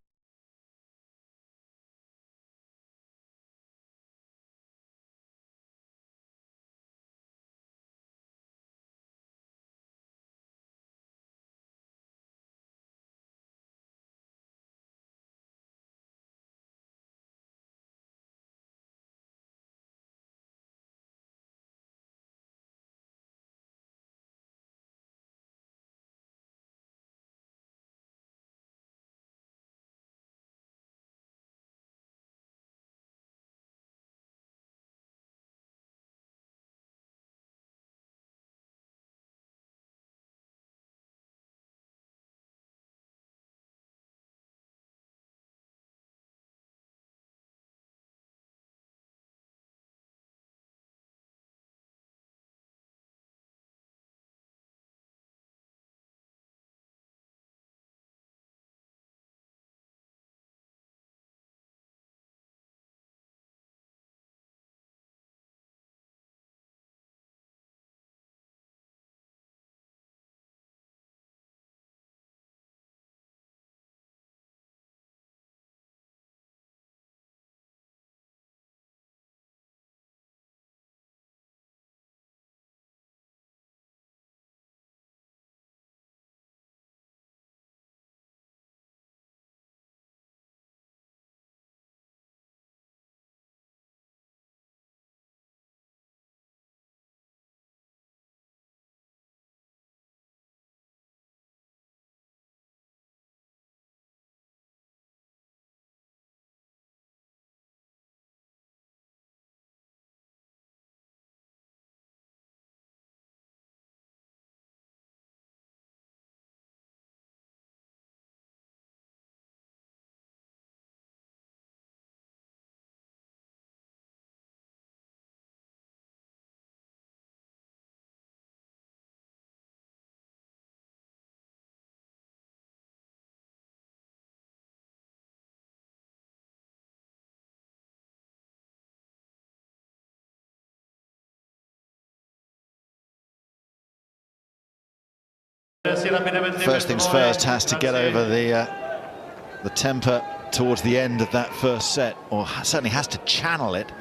First things first, has to get over the temper towards the end of that first set, or certainly has to channel it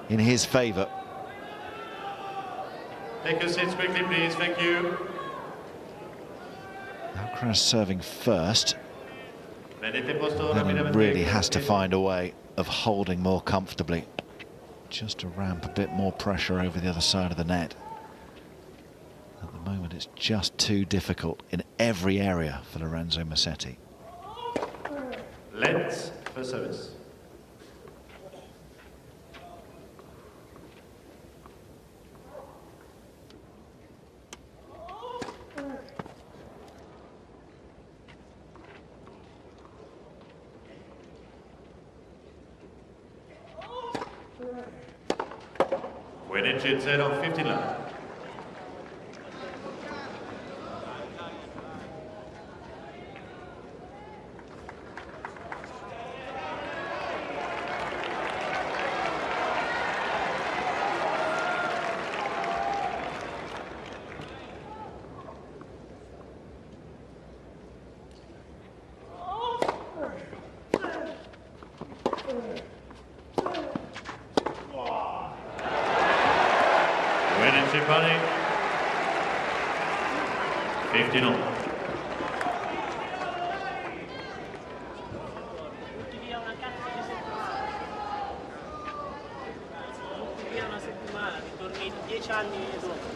in his favour. Take your seats quickly, please. Thank you. Alcaraz serving first. Then he really has to find a way of holding more comfortably, just to ramp a bit more pressure over the other side of the net. At the moment, it's just too difficult in every area for Lorenzo Musetti. Let's for service. Winning 0 15 love. Winning chip bunny. 15 all. Una settimana, ritorni 10 anni dopo.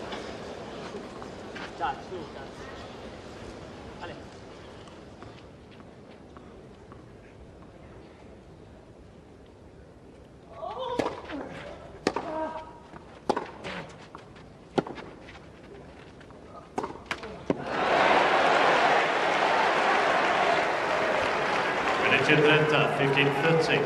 Dai, su, cazzo. Ale. Winning chip 30, 15-13.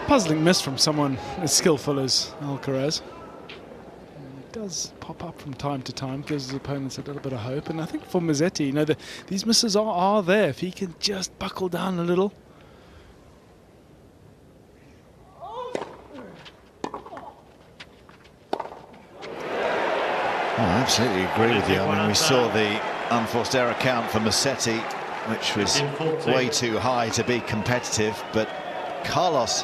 Puzzling miss from someone as skillful as Alcaraz. It does pop up from time to time, gives his opponents a little bit of hope. And I think for Musetti, you know, these misses are there. If he can just buckle down a little. I absolutely agree with you. I mean, we saw the unforced error count for Musetti, which was way too high to be competitive, but Carlos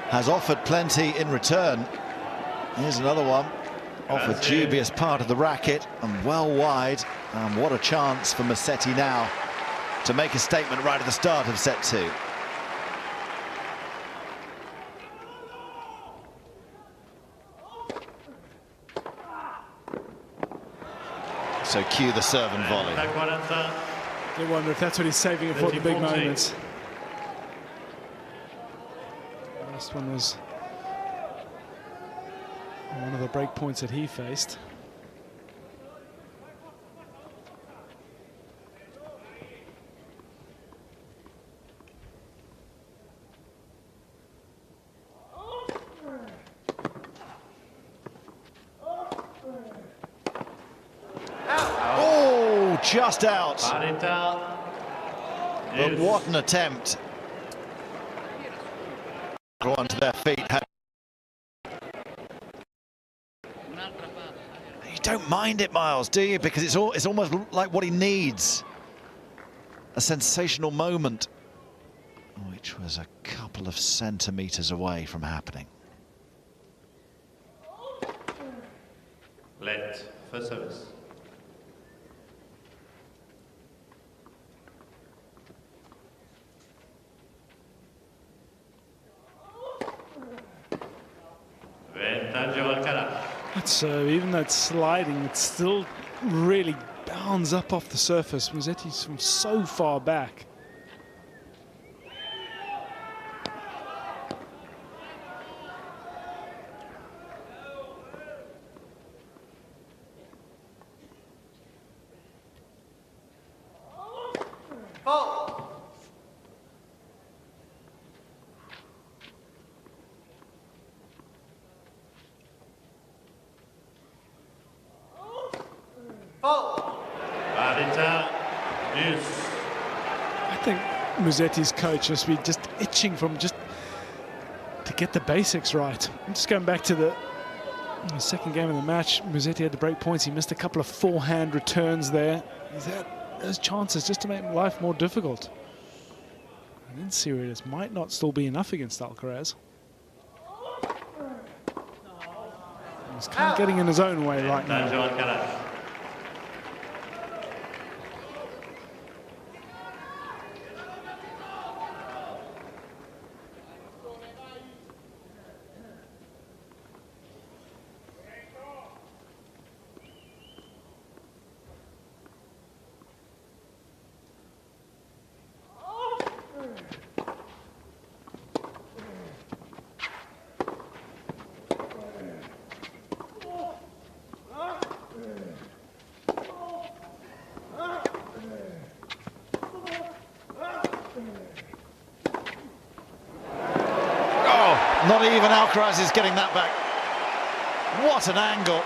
has offered plenty in return. Here's another one off a dubious part of the racket and well wide. And what a chance for Musetti now to make a statement right at the start of set 2. So cue the serve and volley. I wonder if that's what he's saving for the big moments. Last one was one of the break points that he faced. Oh, just out. But what an attempt. Everyone to their feet. You don't mind it, Miles, do you? Because it's almost like what he needs. A sensational moment, which was a couple of centimeters away from happening. Let for service. Even though it's sliding, it still really bounds up off the surface. Musetti's from so far back. I think Musetti's coach must be just itching from just to get the basics right. I'm just going back to the The second game of the match, Musetti had to break points. He missed a couple of forehand returns there. He's had those chances just to make life more difficult. And then serious might not still be enough against Alcaraz. He's kind of getting in his own way right now. Alcaraz. Not even Alcaraz is getting that back. What an angle.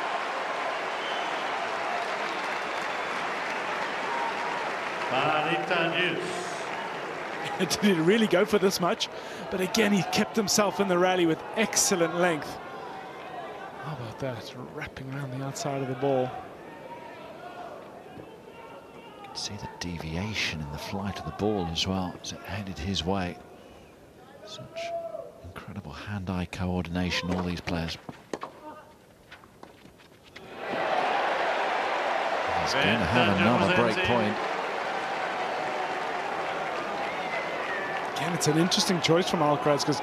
Didn't really go for this much, but again he kept himself in the rally with excellent length. How about that? Wrapping around the outside of the ball. You can see the deviation in the flight of the ball as well as it headed his way. Such incredible hand-eye coordination, all these players. He's going to have another break point. Again, it's an interesting choice from Alcaraz because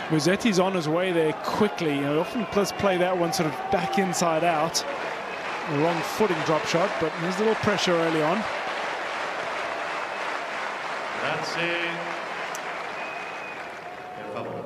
Musetti's on his way there quickly. You know, often does play that one sort of back inside out. A wrong footing drop shot, but there's a little pressure early on. Grazie. Per favore.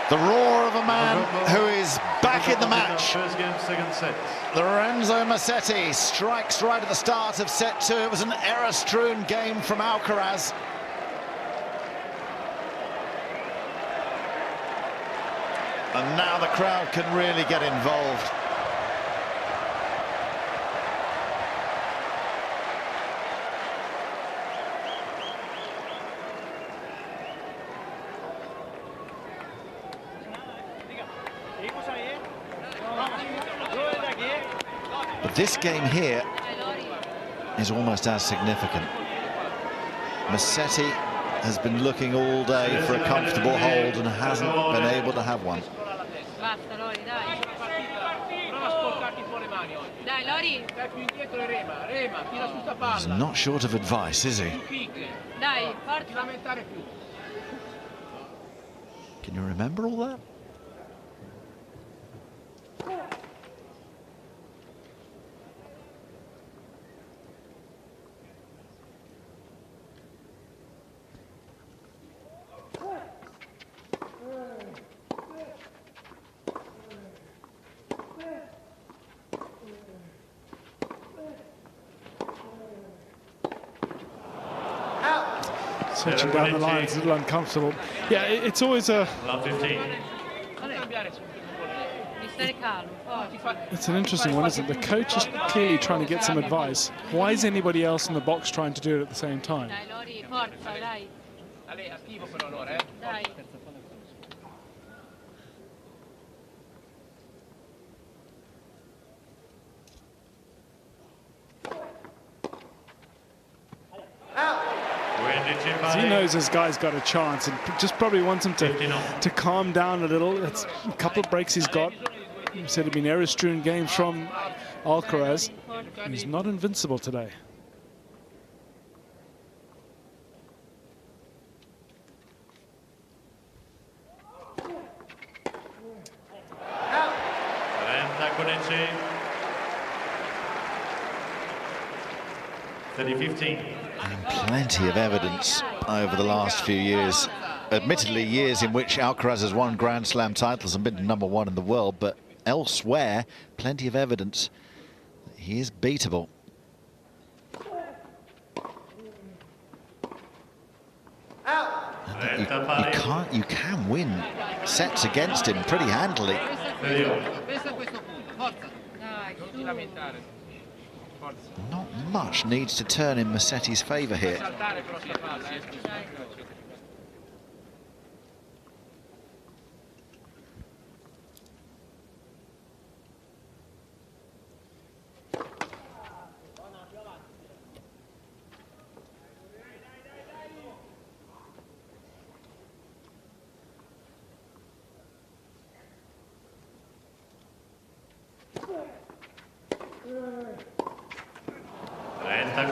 The roar of a man who is back in the match. First game, second set. Lorenzo Musetti strikes right at the start of set 2. It was an error-strewn game from Alcaraz. And now the crowd can really get involved. But this game here is almost as significant. Musetti has been looking all day for a comfortable hold and hasn't been able to have one. He's not short of advice, is he? Can you remember all that? Switching down the line, it's a little uncomfortable. Yeah, it's always a... It's an interesting one, isn't it? The coach is clearly trying to get some advice. Why is anybody else in the box trying to do it at the same time? He knows this guy's got a chance and just probably wants him to calm down a little. That's a couple of breaks he's got. He said it'd been error-strewn games from Alcaraz. He's not invincible today. And plenty of evidence over the last few years. Admittedly, years in which Alcaraz has won Grand Slam titles and been #1 in the world, but elsewhere, plenty of evidence that he is beatable. You can win sets against him pretty handily. Not much needs to turn in Musetti's favour here.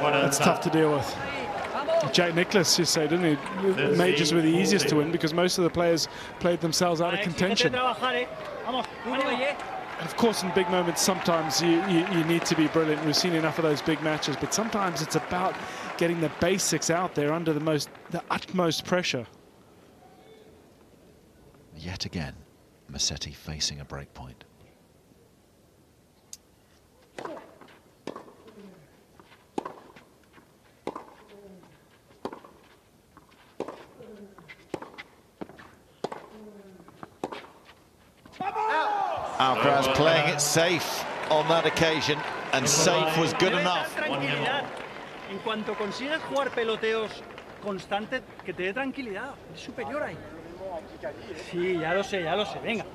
That's tough to deal with. Jack Nicklaus, you say, didn't he? Majors were the easiest to win because most of the players played themselves out of contention. And of course, in big moments, sometimes you need to be brilliant. We've seen enough of those big matches, but sometimes it's about getting the basics out there under the utmost pressure. Yet again, Musetti facing a break point. Alcaraz playing it safe on that occasion, and safe was good enough. En cuanto consigues jugar peloteos constantes, que te dé tranquilidad, es superior ahí. Sí, ya lo sé, venga.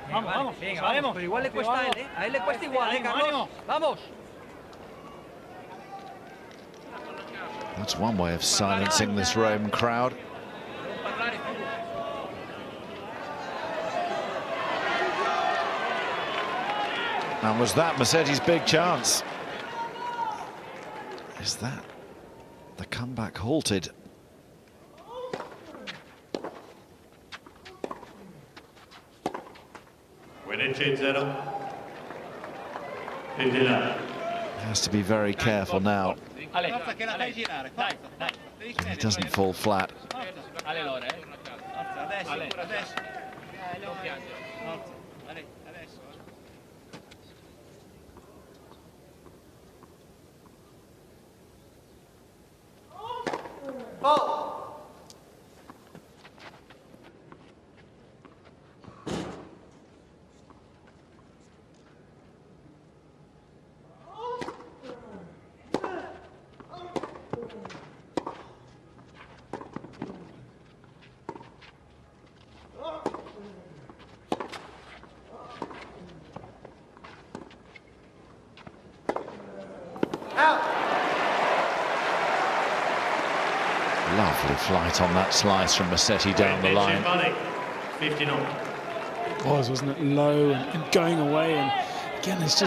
Vamos, venga, sabemos. Pero igual le cuesta a él, ¿eh? A él le cuesta igual, Carlos. Vamos. That's one way of silencing this Rome crowd. And was that Musetti's big chance? Is that the comeback halted? Has to be very careful now. He doesn't fall flat. Lovely flight on that slice from Musetti down the line. It was, wasn't it? Low and going away, and again, it's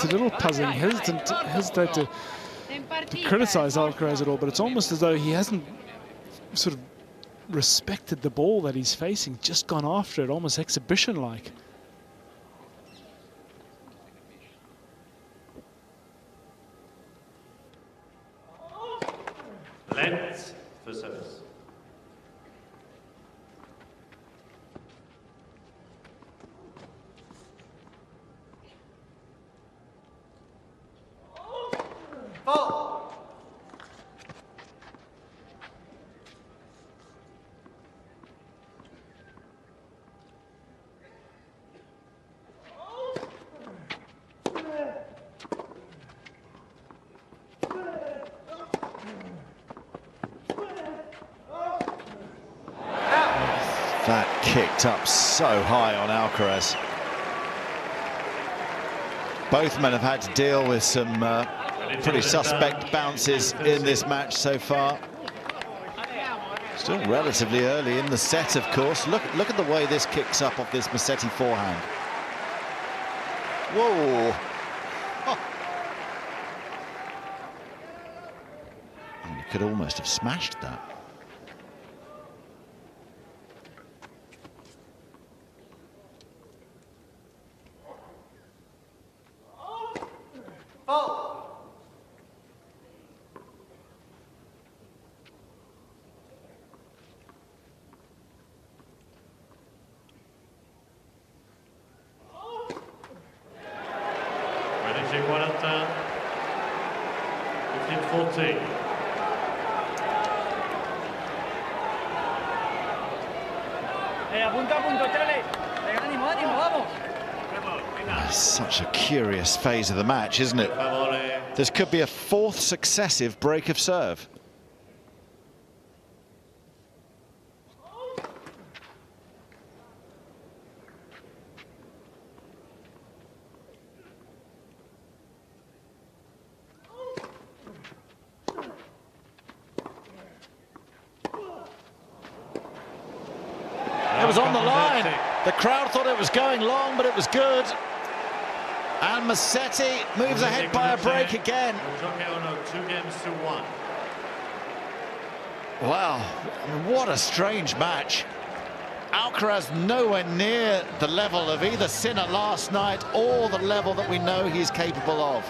a little puzzling. Hesitate to criticise Alcaraz at all, but it's almost as though he hasn't sort of respected the ball that he's facing, just gone after it, almost exhibition-like. Let's for service. That kicked up so high on Alcaraz. Both men have had to deal with some pretty suspect bounces in this match so far. Still relatively early in the set, of course. Look at the way this kicks up off this Musetti forehand. Whoa! Oh. And you could almost have smashed that. Apunta a punto, Chale. Venga, ánimo, ánimo, vamos. Such a curious phase of the match, isn't it? This could be a fourth successive break of serve. It was on the line. The crowd thought it was going long, but it was good. And Massetti moves ahead by a break again. 2-1. Wow, what a strange match. Alcaraz nowhere near the level of either Sinner last night or the level that we know he's capable of.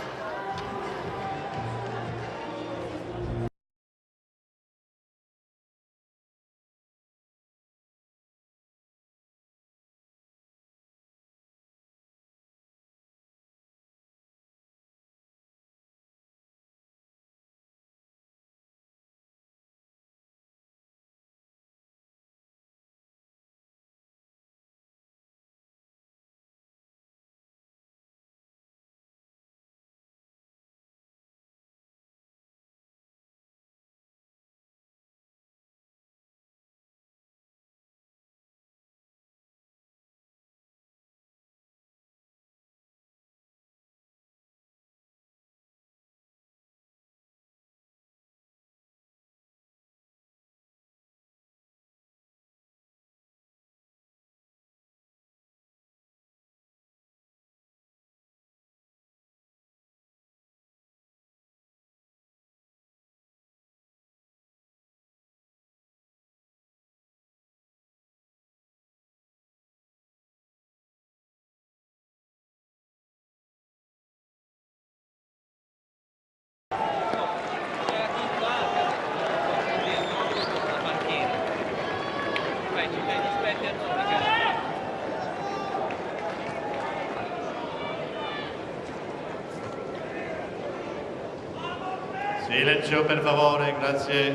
Silenzio per favore, grazie.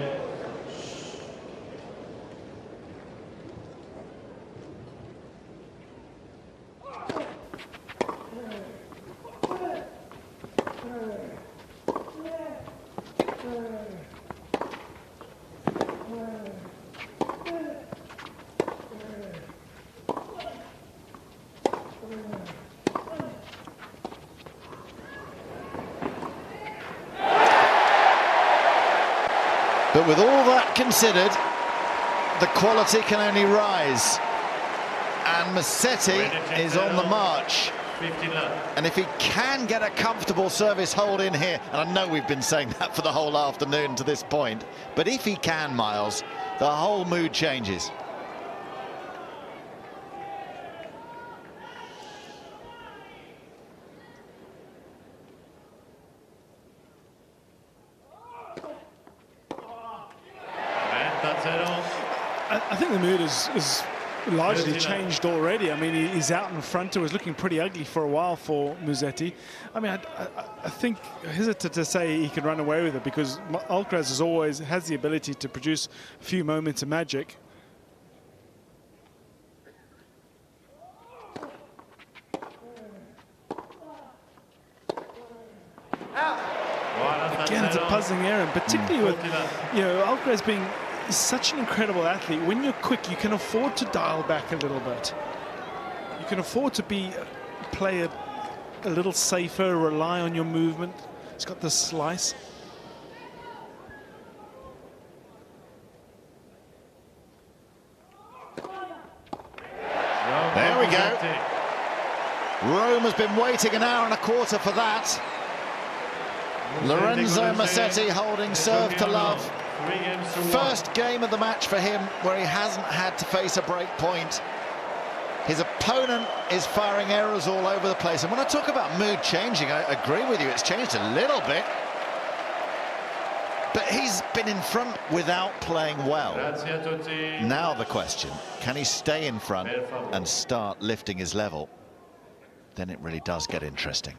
But with all that considered, the quality can only rise. And Massetti is on the march. And if he can get a comfortable service hold in here, and I know we've been saying that for the whole afternoon to this point, but if he can, Miles, the whole mood changes. I think the mood is largely changed already. I mean, he's out in front. It was looking pretty ugly for a while for Musetti. I mean, I think hesitant to say he can run away with it, because Alcaraz has the ability to produce a few moments of magic. Again, it's a puzzling error, and particularly with, you know, Alcaraz being such an incredible athlete. When you're quick, you can afford to dial back a little bit. You can afford to play a little safer, rely on your movement. He's got the slice. There we go. Rome has been waiting an hour and a quarter for that. Lorenzo Massetti holding serve to love. First game of the match for him where he hasn't had to face a break point. His opponent is firing errors all over the place. And when I talk about mood changing, I agree with you, it's changed a little bit. But he's been in front without playing well. Now the question, can he stay in front and start lifting his level? Then it really does get interesting.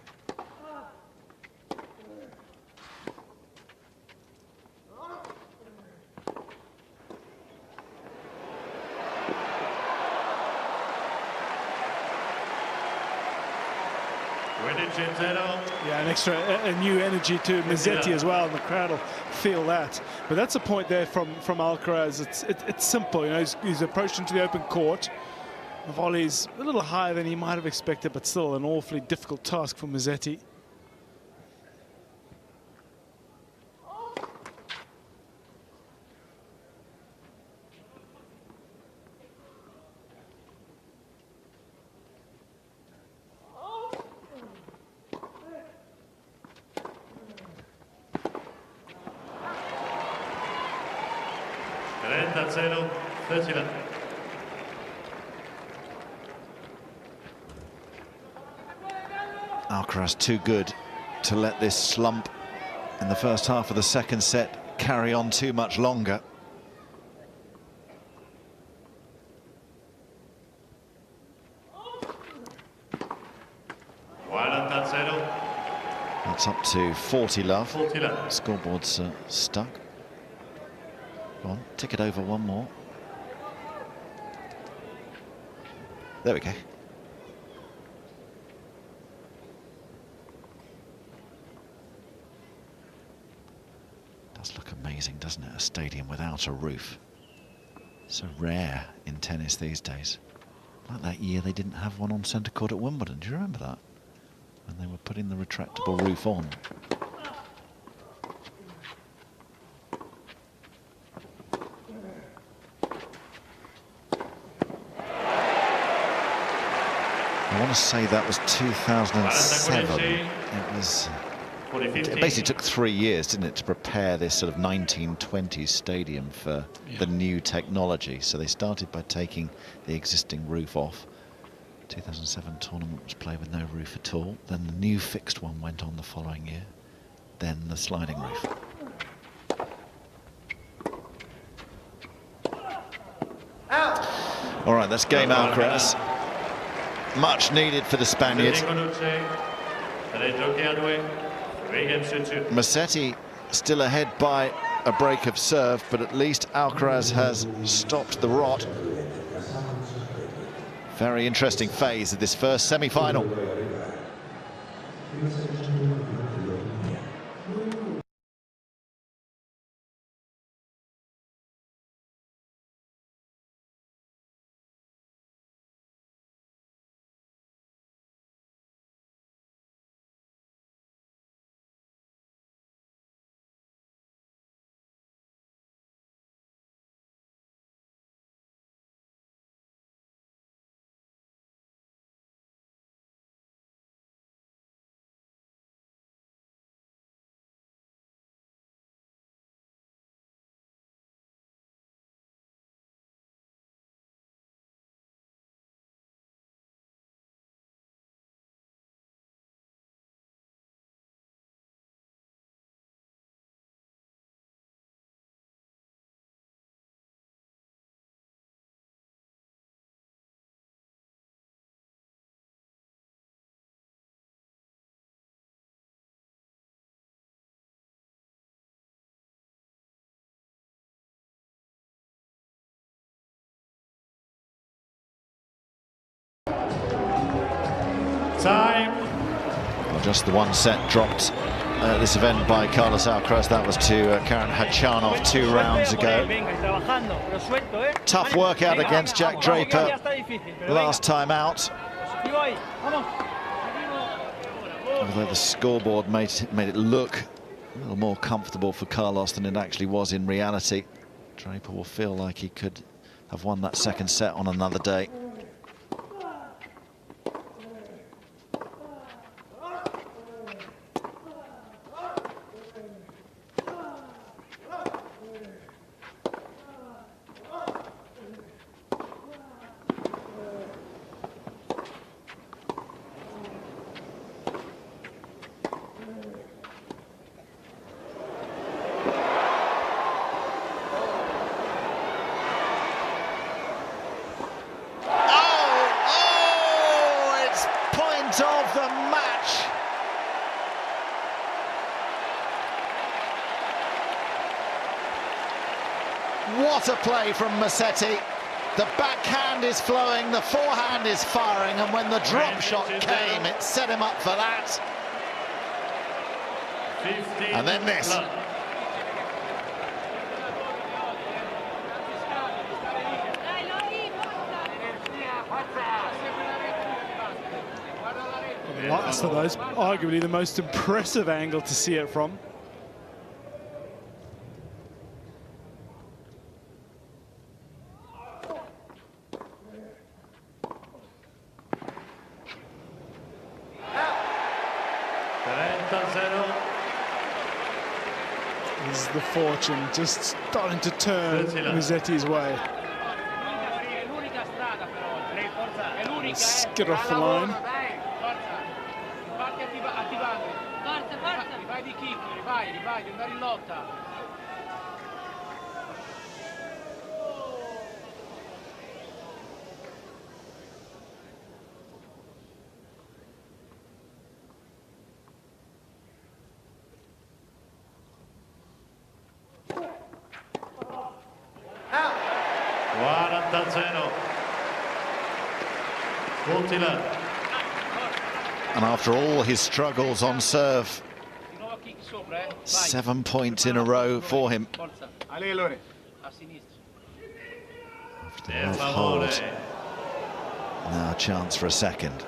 Yeah, a new energy to Mazzetti as well, and the crowd will feel that. But that's a point there from Alcaraz. It's simple, you know. He's approached into the open court. The volley's a little higher than he might have expected, but still an awfully difficult task for Mazzetti. Alcaraz too good to let this slump in the first half of the second set carry on too much longer. That's up to 40 love. Scoreboard's stuck. Go on, tick it over one more. There we go. Does look amazing, doesn't it? A stadium without a roof. So rare in tennis these days. Like that year they didn't have one on centre court at Wimbledon. Do you remember that? When they were putting the retractable roof on. I want to say that was 2007. It basically took 3 years, didn't it, to prepare this sort of 1920s stadium for the new technology. So they started by taking the existing roof off. 2007 tournament was played with no roof at all. Then the new fixed one went on the following year. Then the sliding roof. All right, that's game Alcaraz. Much needed for the Spaniard. Mazzetti still ahead by a break of serve, but at least Alcaraz has stopped the rot. Very interesting phase of this first semi-final. Time. Well, just the one set dropped this event by Carlos Alcaraz. That was to Karen Khachanov 2 rounds ago. Tough workout against Jack Draper last time out. Although the scoreboard made it look a little more comfortable for Carlos than it actually was in reality. Draper will feel like he could have won that second set on another day. What a play from Mazzetti. The backhand is flowing, the forehand is firing, and when the drop shot came, it set him up for that. And then this. The last of those, arguably the most impressive angle to see it from. This is the fortune just starting to turn Musetti's way. Skid off the line. And after all his struggles on serve, 7 points in a row for him. After the hold, now a chance for a second.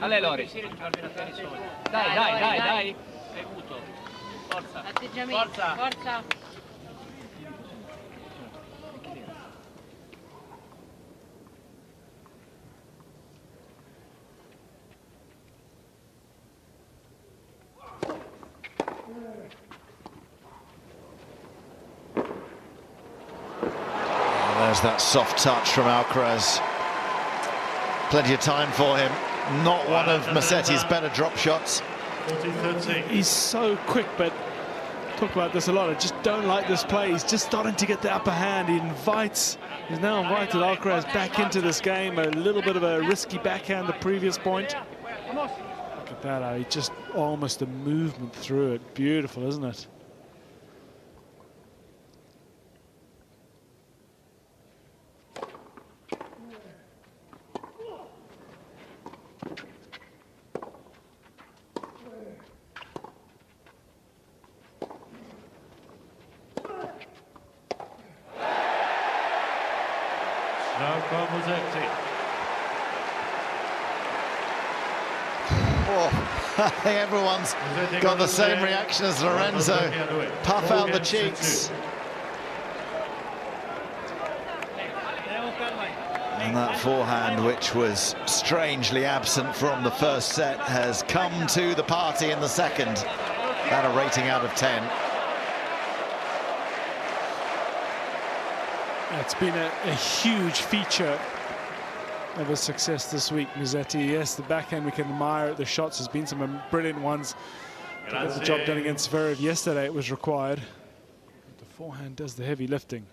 Dai, Lori. Dai. Forza. Atteggiamento. Forza. There's that soft touch from Alcaraz. Plenty of time for him. Not one of Musetti's better drop shots. He's so quick, but talk about this a lot. I just don't like this play. He's just starting to get the upper hand. He's now invited Alcaraz back into this game. A little bit of a risky backhand the previous point. Look at that, he just almost a movement through it. Beautiful, isn't it? I think everyone's got the same reaction as Lorenzo. Puff out the cheeks. And that forehand, which was strangely absent from the first set, has come to the party in the second. That a rating out of 10. It's been a huge feature of his success this week, Musetti. Yes, the backhand we can admire. The shots, has been some brilliant ones. To get the job done against Zverev yesterday, it was required. The forehand does the heavy lifting.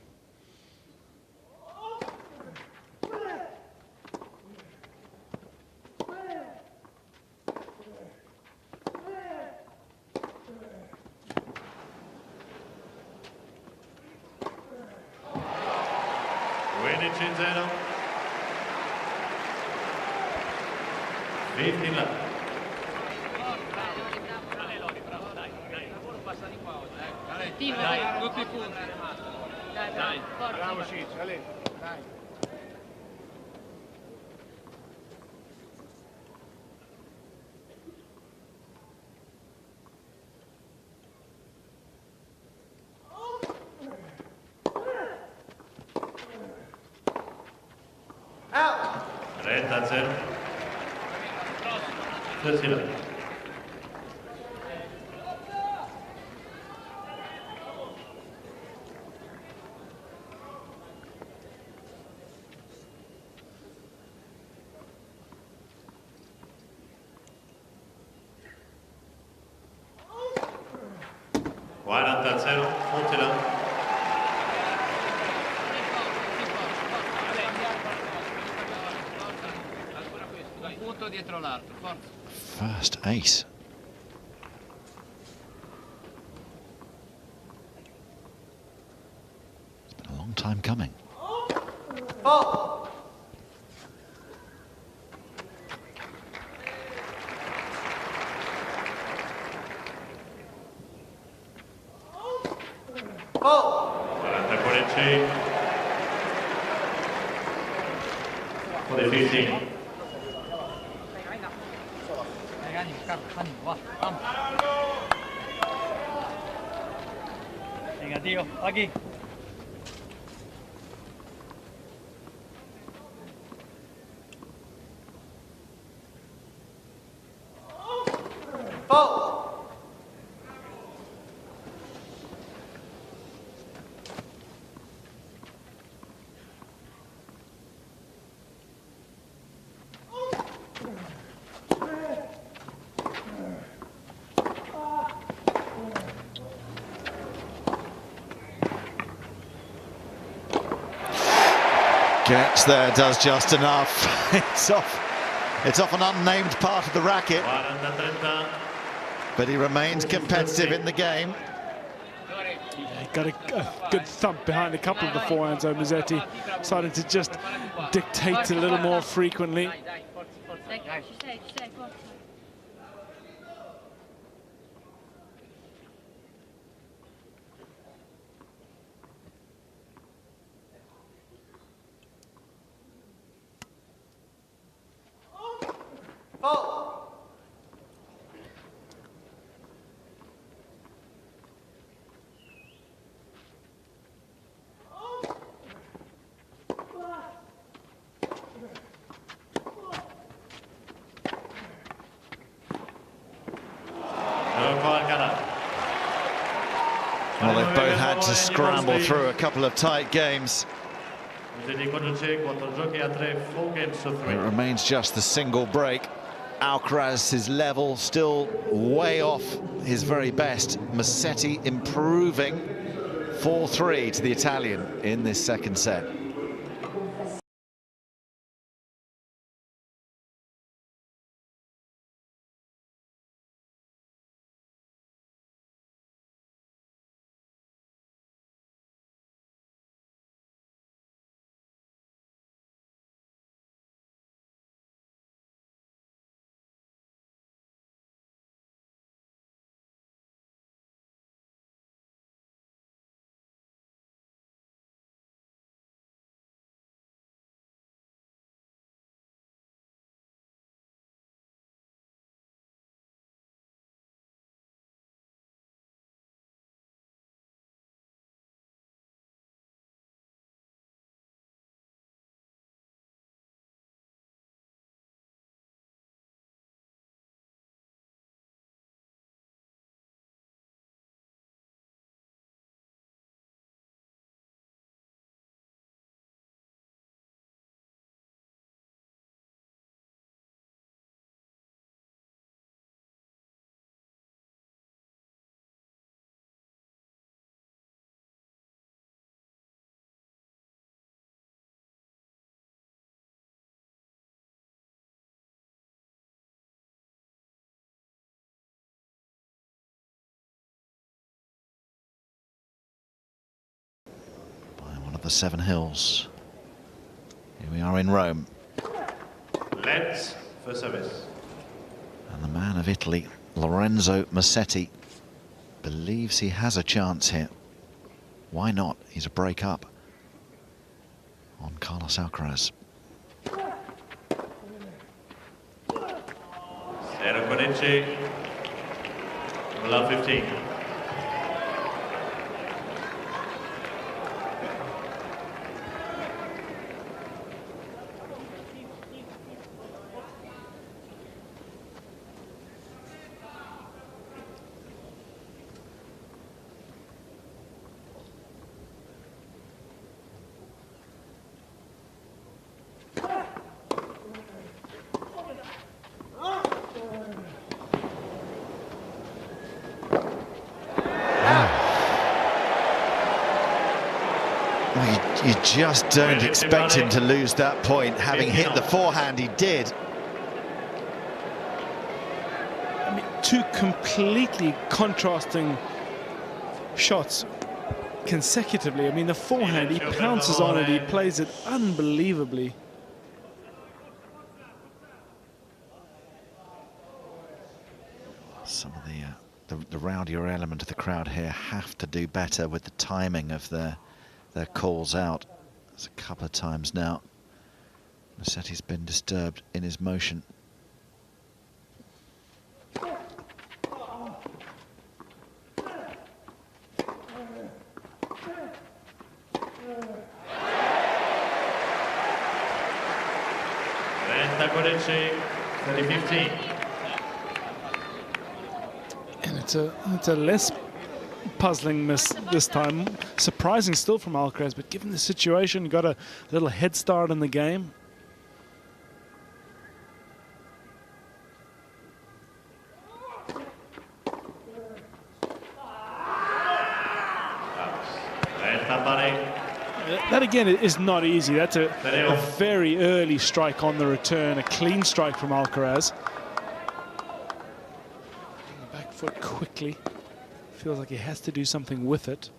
0, montez-la. Punto dietro l'altro, forza. First ace. It's been a long time coming. Oh. Oh. 40-15. For the 15. Venga, tío, aquí. Gets there, does just enough. It's off an unnamed part of the racket. But he remains competitive in the game. Yeah, he got a good thump behind a couple of the forehands. Musetti started to just dictate a little more frequently. Well, they've both had to scramble through a couple of tight games. It remains just the single break. Alcaraz's level still way off his very best. Musetti improving. 4-3 to the Italian in this second set. The Seven Hills. Here we are in Rome. Let's for service. And the man of Italy, Lorenzo Musetti, believes he has a chance here. Why not? He's a break up on Carlos Alcaraz. 0-15. Love 15. You just don't expect him to lose that point. Having hit the forehand, he did. I mean, two completely contrasting shots consecutively. I mean, the forehand, he pounces on it, he plays it unbelievably. Some of the rowdier element of the crowd here have to do better with the timing of their calls out. There's a couple of times now Musetti's been disturbed in his motion. And it's a less puzzling miss this time. Surprising still from Alcaraz, but given the situation, got a little head start in the game. That again is not easy. That's a very early strike on the return, a clean strike from Alcaraz. Back foot quickly. Feels like he has to do something with it.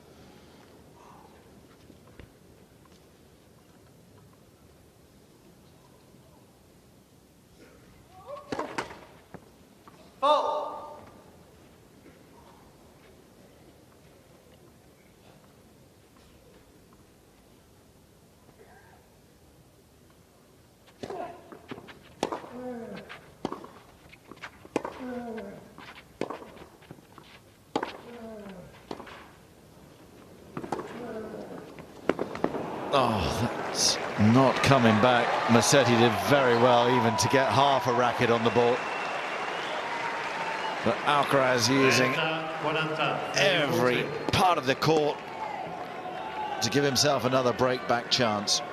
Oh, that's not coming back. Musetti did very well even to get half a racket on the ball. But Alcaraz using every part of the court to give himself another break-back chance.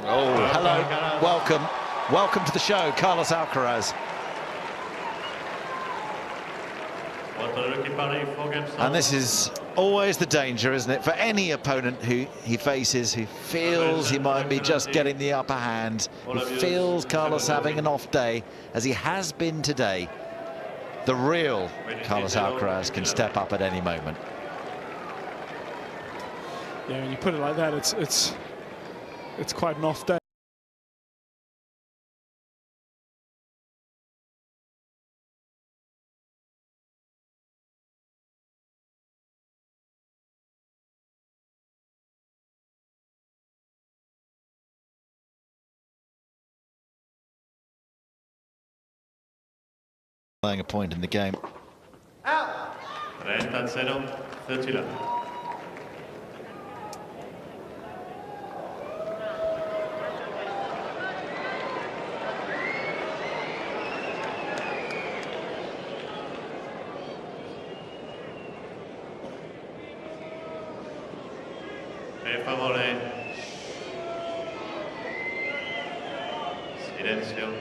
Oh, hello, welcome to the show, Carlos Alcaraz. And this is always the danger, isn't it, for any opponent who he faces, who feels he might be just getting the upper hand, who feels Carlos having an off day, as he has been today. The real Carlos Alcaraz can step up at any moment. Yeah, when you put it like that, it's quite an off day. Playing a point in the game. Out. 30-0, 30 love. Per favore. Silenzio.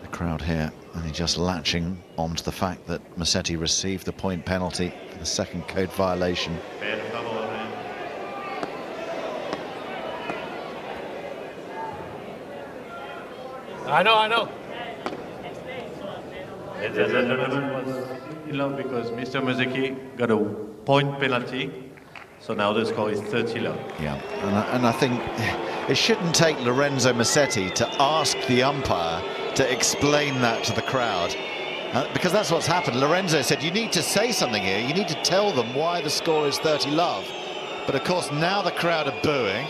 The crowd here only just latching onto the fact that Musetti received the point penalty for the second code violation. Per favore. I know. The gentleman was in love because Mr. Musetti got a point penalty, so now the score is 30 love. Yeah, and I think it shouldn't take Lorenzo Musetti to ask the umpire to explain that to the crowd, because that's what's happened. Lorenzo said, you need to say something here, you need to tell them why the score is 30 love. But of course now the crowd are booing.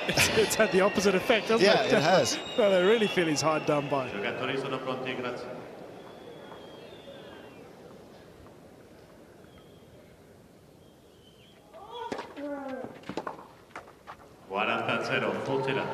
It's had the opposite effect, hasn't it? Yeah, it has. Well, they really feel he's hard done by. Giocatori sono pronti, grazie. 0, Fortila.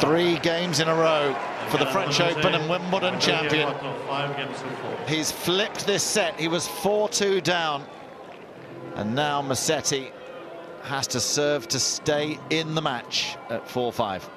Three games in a row for the French Open and Wimbledon champion. He's flipped this set. He was 4-2 down. And now Musetti has to serve to stay in the match at 4-5.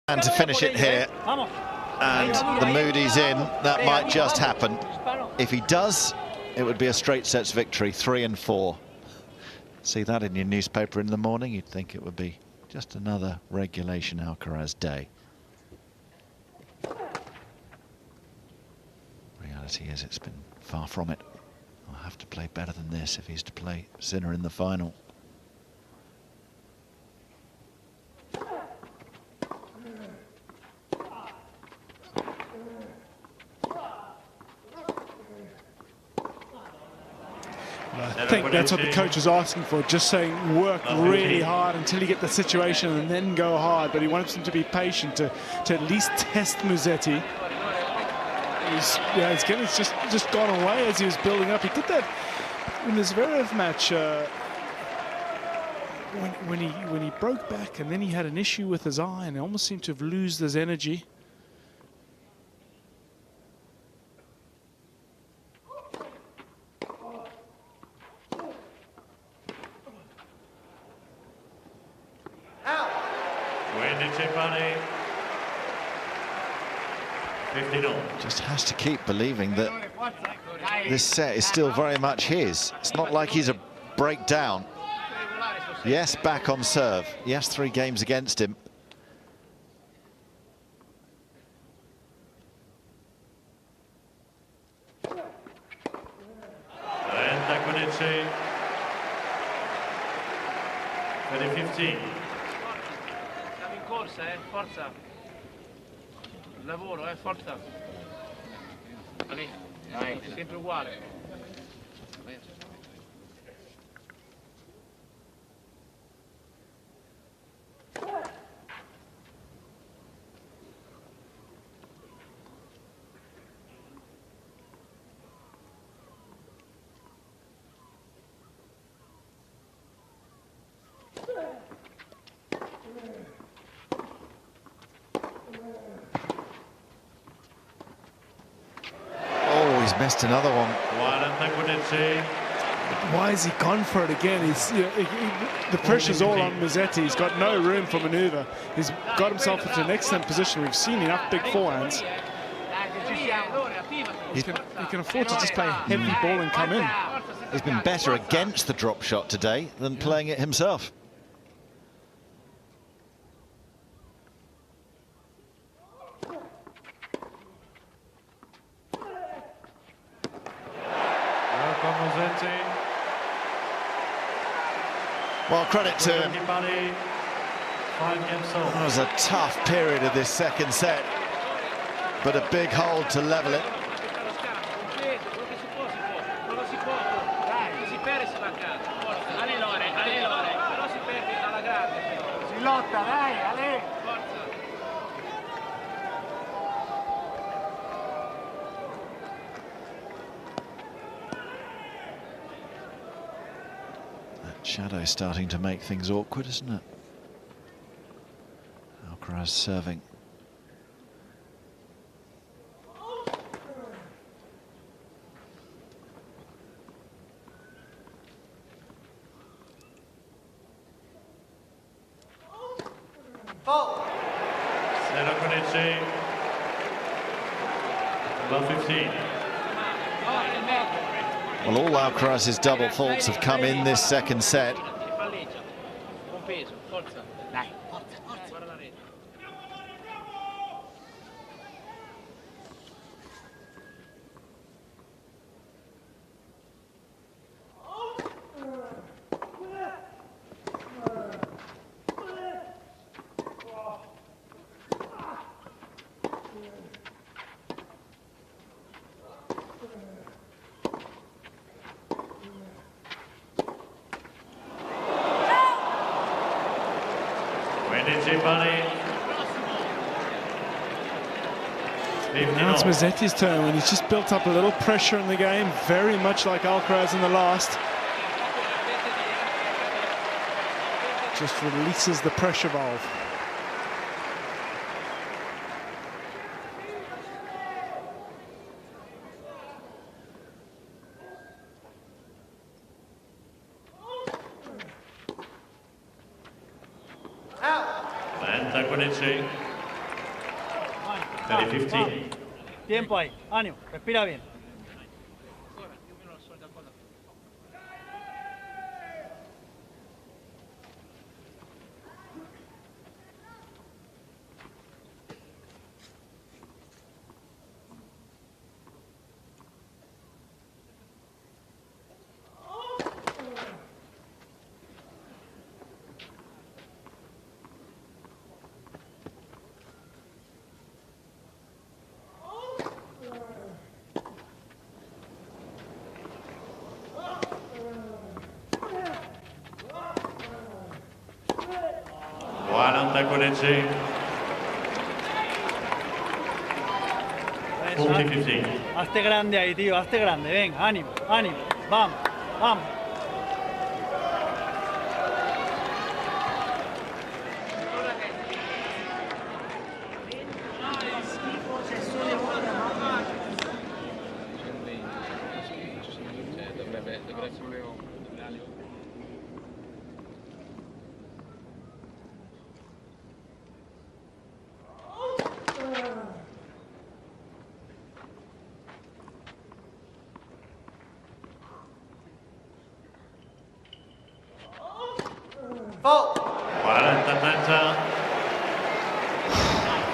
And to finish it here, and the mood he's in, that might just happen. If he does, it would be a straight sets victory, 3-4. See that in your newspaper in the morning, you'd think it would be just another regulation Alcaraz day. Reality is it's been far from it. I'll have to play better than this if he's to play Sinner in the final. I think that's what the coach is asking for, just saying work really hard until you get the situation and then go hard. But he wants him to be patient to at least test Musetti. His game has just gone away as he was building up. He did that in this Zverev match when he broke back, and then he had an issue with his eye and he almost seemed to have lost his energy. Just has to keep believing that this set is still very much his. It's not like he's a breakdown. Yes, back on serve. Yes, 3 games against him. Forza. Lavoro, forza. Dai, sempre uguale. Missed another one. Why has he gone for it again? He's, the pressure's all on Musetti. He's got no room for manoeuvre. He's got himself into an excellent position. We've seen enough big forehands. He can afford to just play a heavy ball and come in. He's been better against the drop shot today than playing it himself. Well, credit to him. That was a tough period of this second set, but a big hold to level it. That shadow starting to make things awkward, isn't it? Alcaraz serving. Well, all Alcaraz's double faults have come in this second set. Now it's Mazzetti's turn when he's just built up a little pressure in the game, very much like Alcaraz in the last. Just releases the pressure valve. Tiempo ahí, ánimo, respira bien. Hazte grande ahí, tío, hazte grande, venga, ánimo, ánimo, vamos, vamos.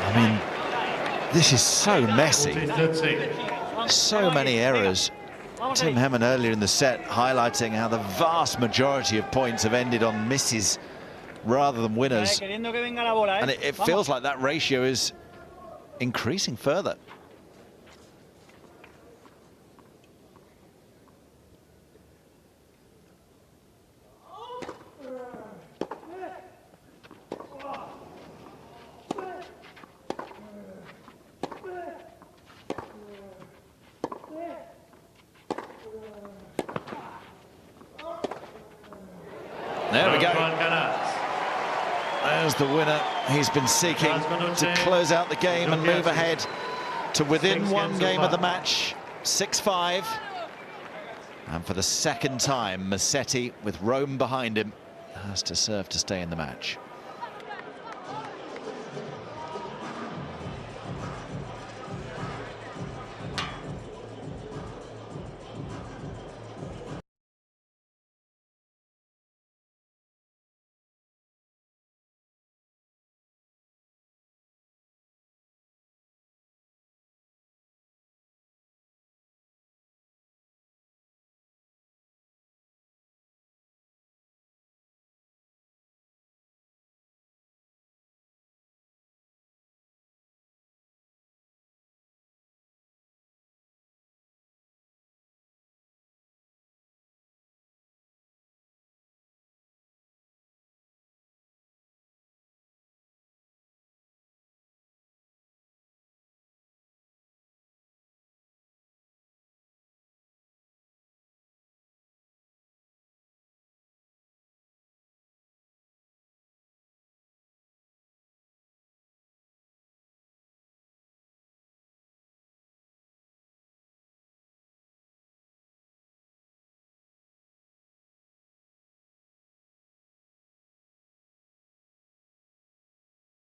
I mean, this is so messy. So many errors. Tim Hemmon earlier in the set highlighting how the vast majority of points have ended on misses rather than winners. And it feels like that ratio is increasing further. There we go. There's the winner he's been seeking to close out the game and move ahead to within one game of the match, 6-5. And for the second time, Mazzetti, with Rome behind him, has to serve to stay in the match.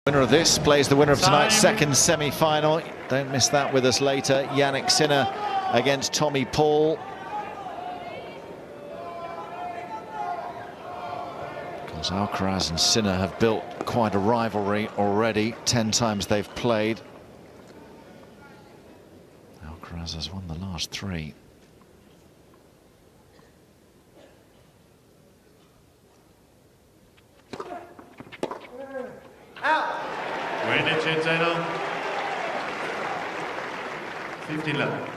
Winner of this plays the winner of tonight's second semi-final. Don't miss that with us later. Yannick Sinner against Tommy Paul. Because Alcaraz and Sinner have built quite a rivalry already. 10 times they've played. Alcaraz has won the last 3. Win it, 15 love.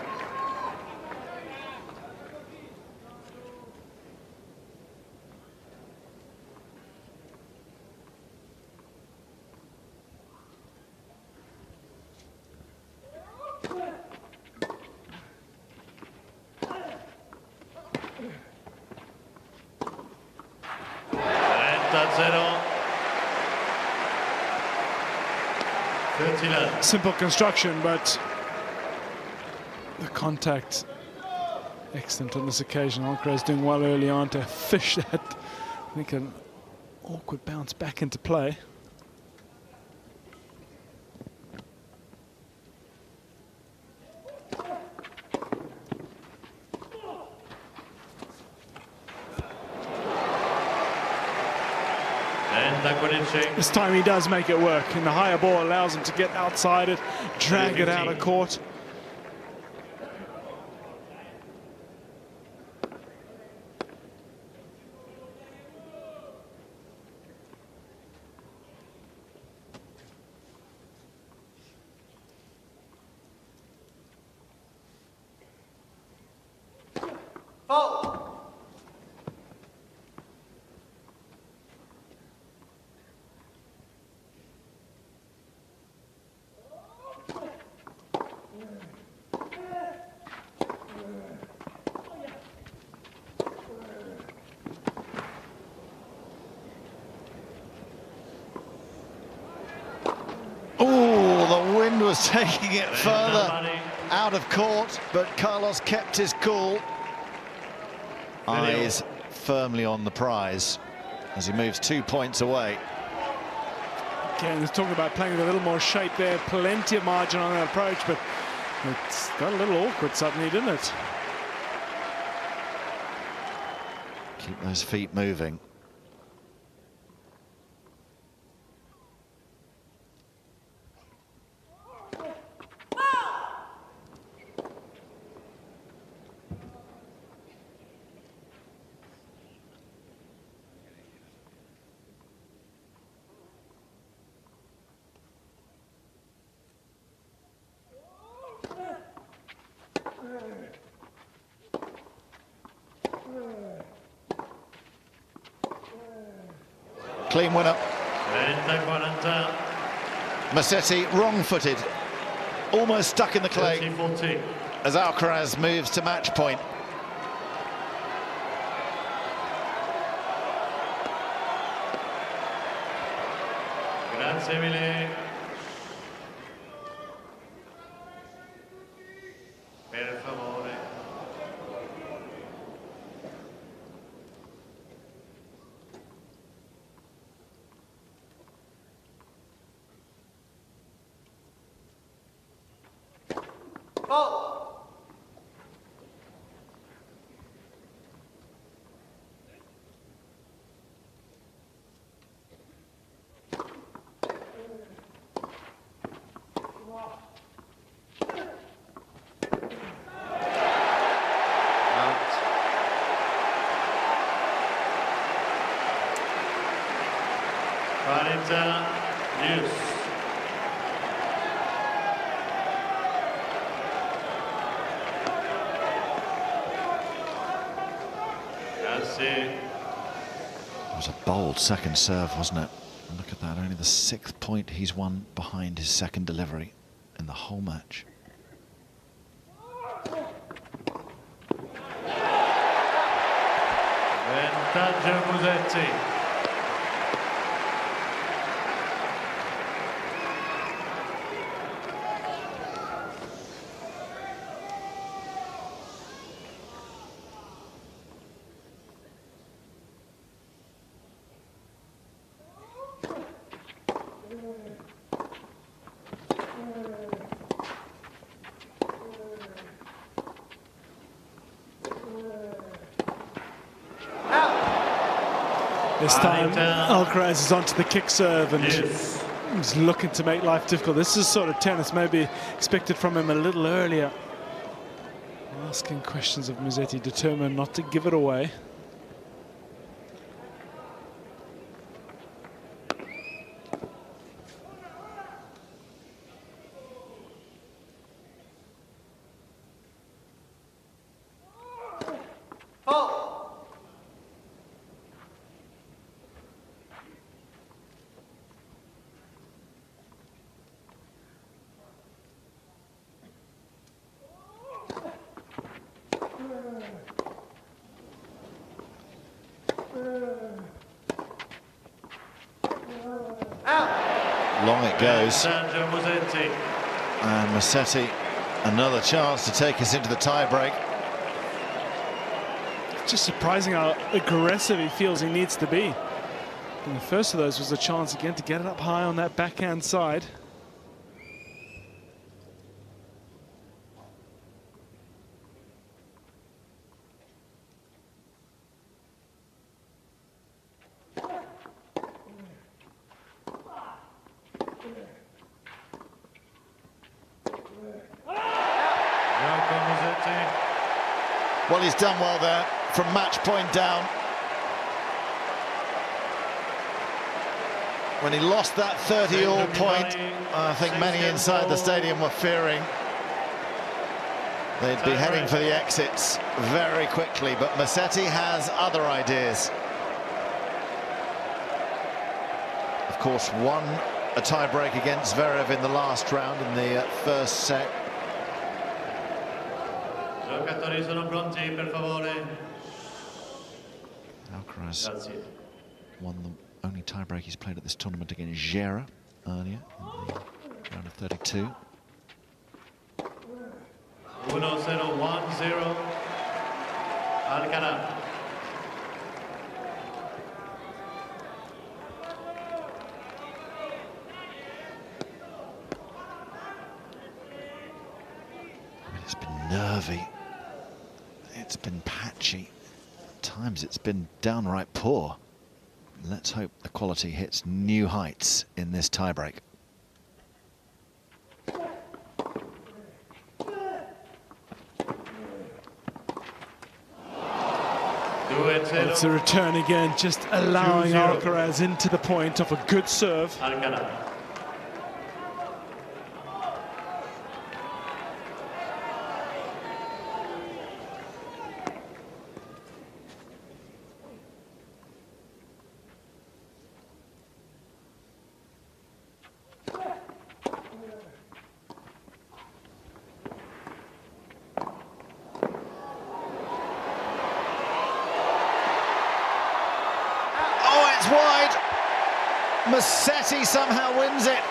Simple construction, but the contact excellent on this occasion. Alcaraz doing well early on to fish that, I think, an awkward bounce back into play. This time he does make it work, and the higher ball allows him to get outside it, drag it out of court. Taking it further out of court, but Carlos kept his cool. Eyes firmly on the prize as he moves 2 points away. Again, he's talking about playing with a little more shape there. Plenty of margin on that approach, but it's got a little awkward suddenly, didn't it? Keep those feet moving. Clean winner. Massetti wrong-footed, almost stuck in the clay as Alcaraz moves to match point. Grazie mille. Per favore. Yes. It was a bold second serve, wasn't it? Look at that, only the 6th point he's won behind his second delivery in the whole match. Vantaggio Musetti. This time, Alcaraz is onto the kick serve and he's looking to make life difficult. This is sort of tennis maybe expected from him a little earlier. Asking questions of Musetti, determined not to give it away. Long it goes. And Musetti, another chance to take us into the tie-break. Just surprising how aggressive he feels he needs to be. And the first of those was a chance again to get it up high on that backhand side. Well, he's done well there from match point down. When he lost that 30-all point, I think many inside the stadium were fearing they'd be heading for the exits very quickly, but Musetti has other ideas. Of course, won a tie-break against Zverev in the last round in the first set. Alcaraz won the only tie-break he's played at this tournament against Gera earlier in the round of 32. 1-0, Alcaraz. It's been nervy. It's been patchy. At times it's been downright poor. Let's hope the quality hits new heights in this tiebreak. Well, it's a return again, just allowing Alcaraz into the point of a good serve. Alcaraz. Musetti somehow wins it.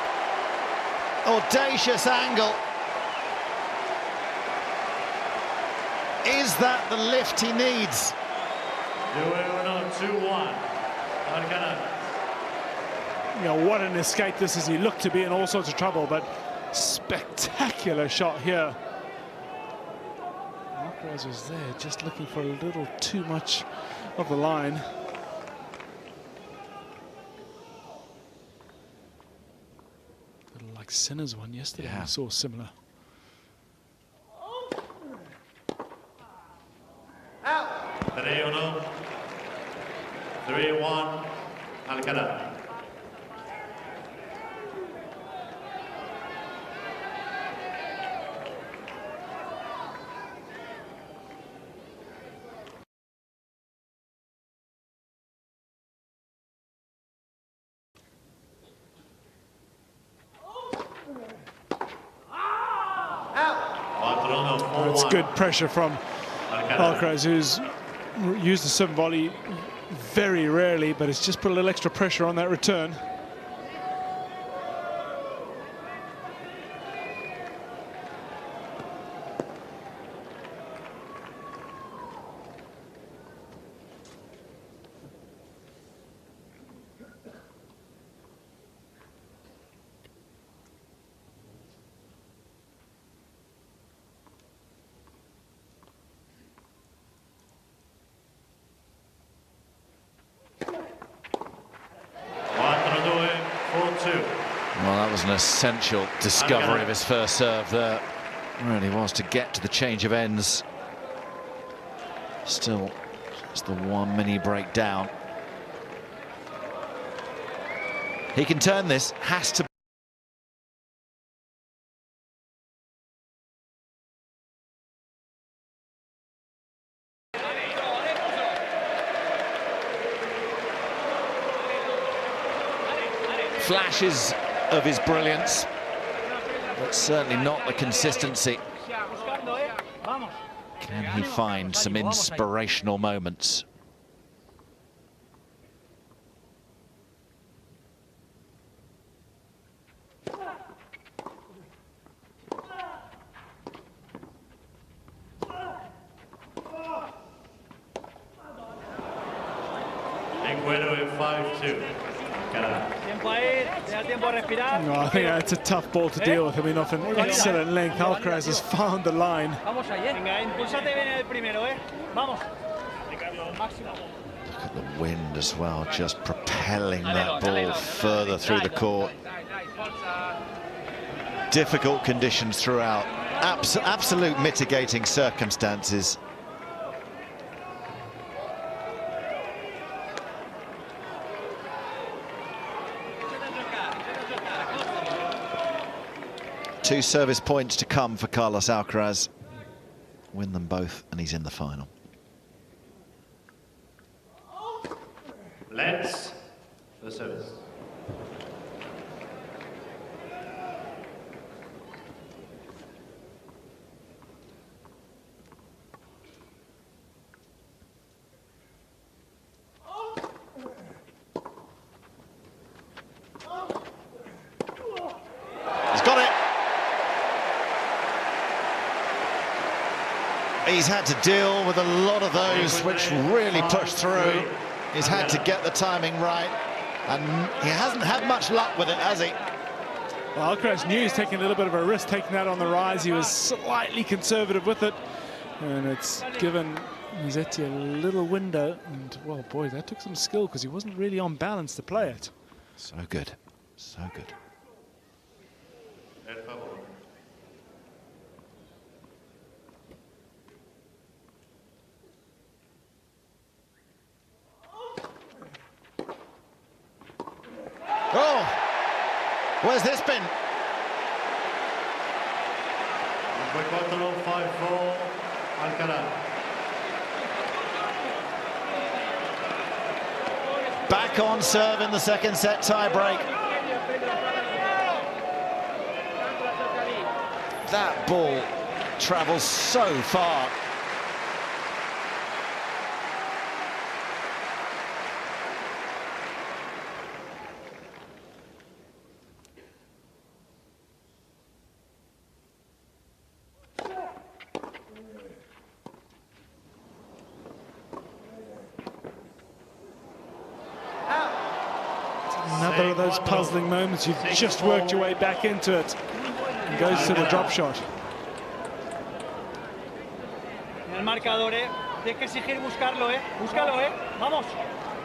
Audacious angle. Is that the lift he needs? 2-1. You know, what an escape this is. He looked to be in all sorts of trouble, but spectacular shot here. Alcaraz was there, just looking for a little too much of the line. Like Sinner's one yesterday, I saw similar. 3-1. 3-1. Alcaraz. It's good pressure from Alcaraz, who's used the serve volley very rarely, but it's just put a little extra pressure on that return. an essential discovery of his first serve there. Really was, to get to the change of ends. Still, it's the one mini break down. He can turn this, has to. Flashes of his brilliance, but certainly not the consistency. Can he find some inspirational moments? Encuentro in 5-2. No, I think that's a tough ball to deal with. I mean, off an excellent length, Alcaraz has found the line. Look at the wind as well, just propelling that ball further through the court. Difficult conditions throughout, absolute mitigating circumstances. Two service points to come for Carlos Alcaraz. Win them both and he's in the final. Let's the service. He's got it. He's had to deal with a lot of those which really pushed through. He's had to get the timing right, and he hasn't had much luck with it, has he? Well, Alcaraz knew he was taking a little bit of a risk taking that on the rise. He was slightly conservative with it, and it's given Musetti a little window. And, well, boy, that took some skill because he wasn't really on balance to play it. So good, so good. Oh, where's this been? Encuentro 5-4, Alcaraz. Back on serve in the second set tie-break. That ball travels so far. Another of those puzzling moments. You've just worked your way back into it. And goes to the drop shot. El marcador, tienes que exigir buscarlo, búscalo, vamos.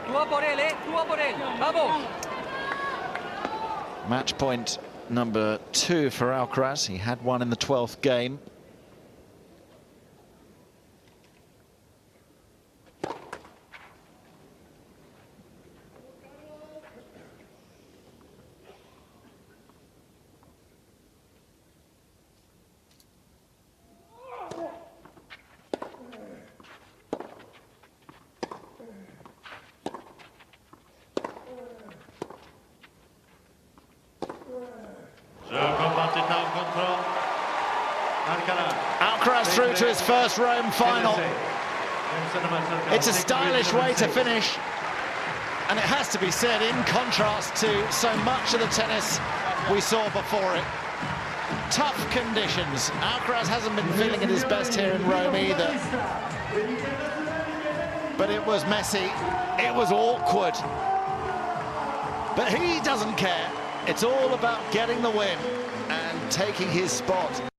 Tú a por él, tú a por él, vamos. Match point number 2 for Alcaraz. He had one in the 12th game. Alcaraz through to his first Rome final. It's a stylish way to finish, and it has to be said, in contrast to so much of the tennis we saw before it. Tough conditions. Alcaraz hasn't been feeling at his best here in Rome either. But it was messy, it was awkward. But he doesn't care. It's all about getting the win and taking his spot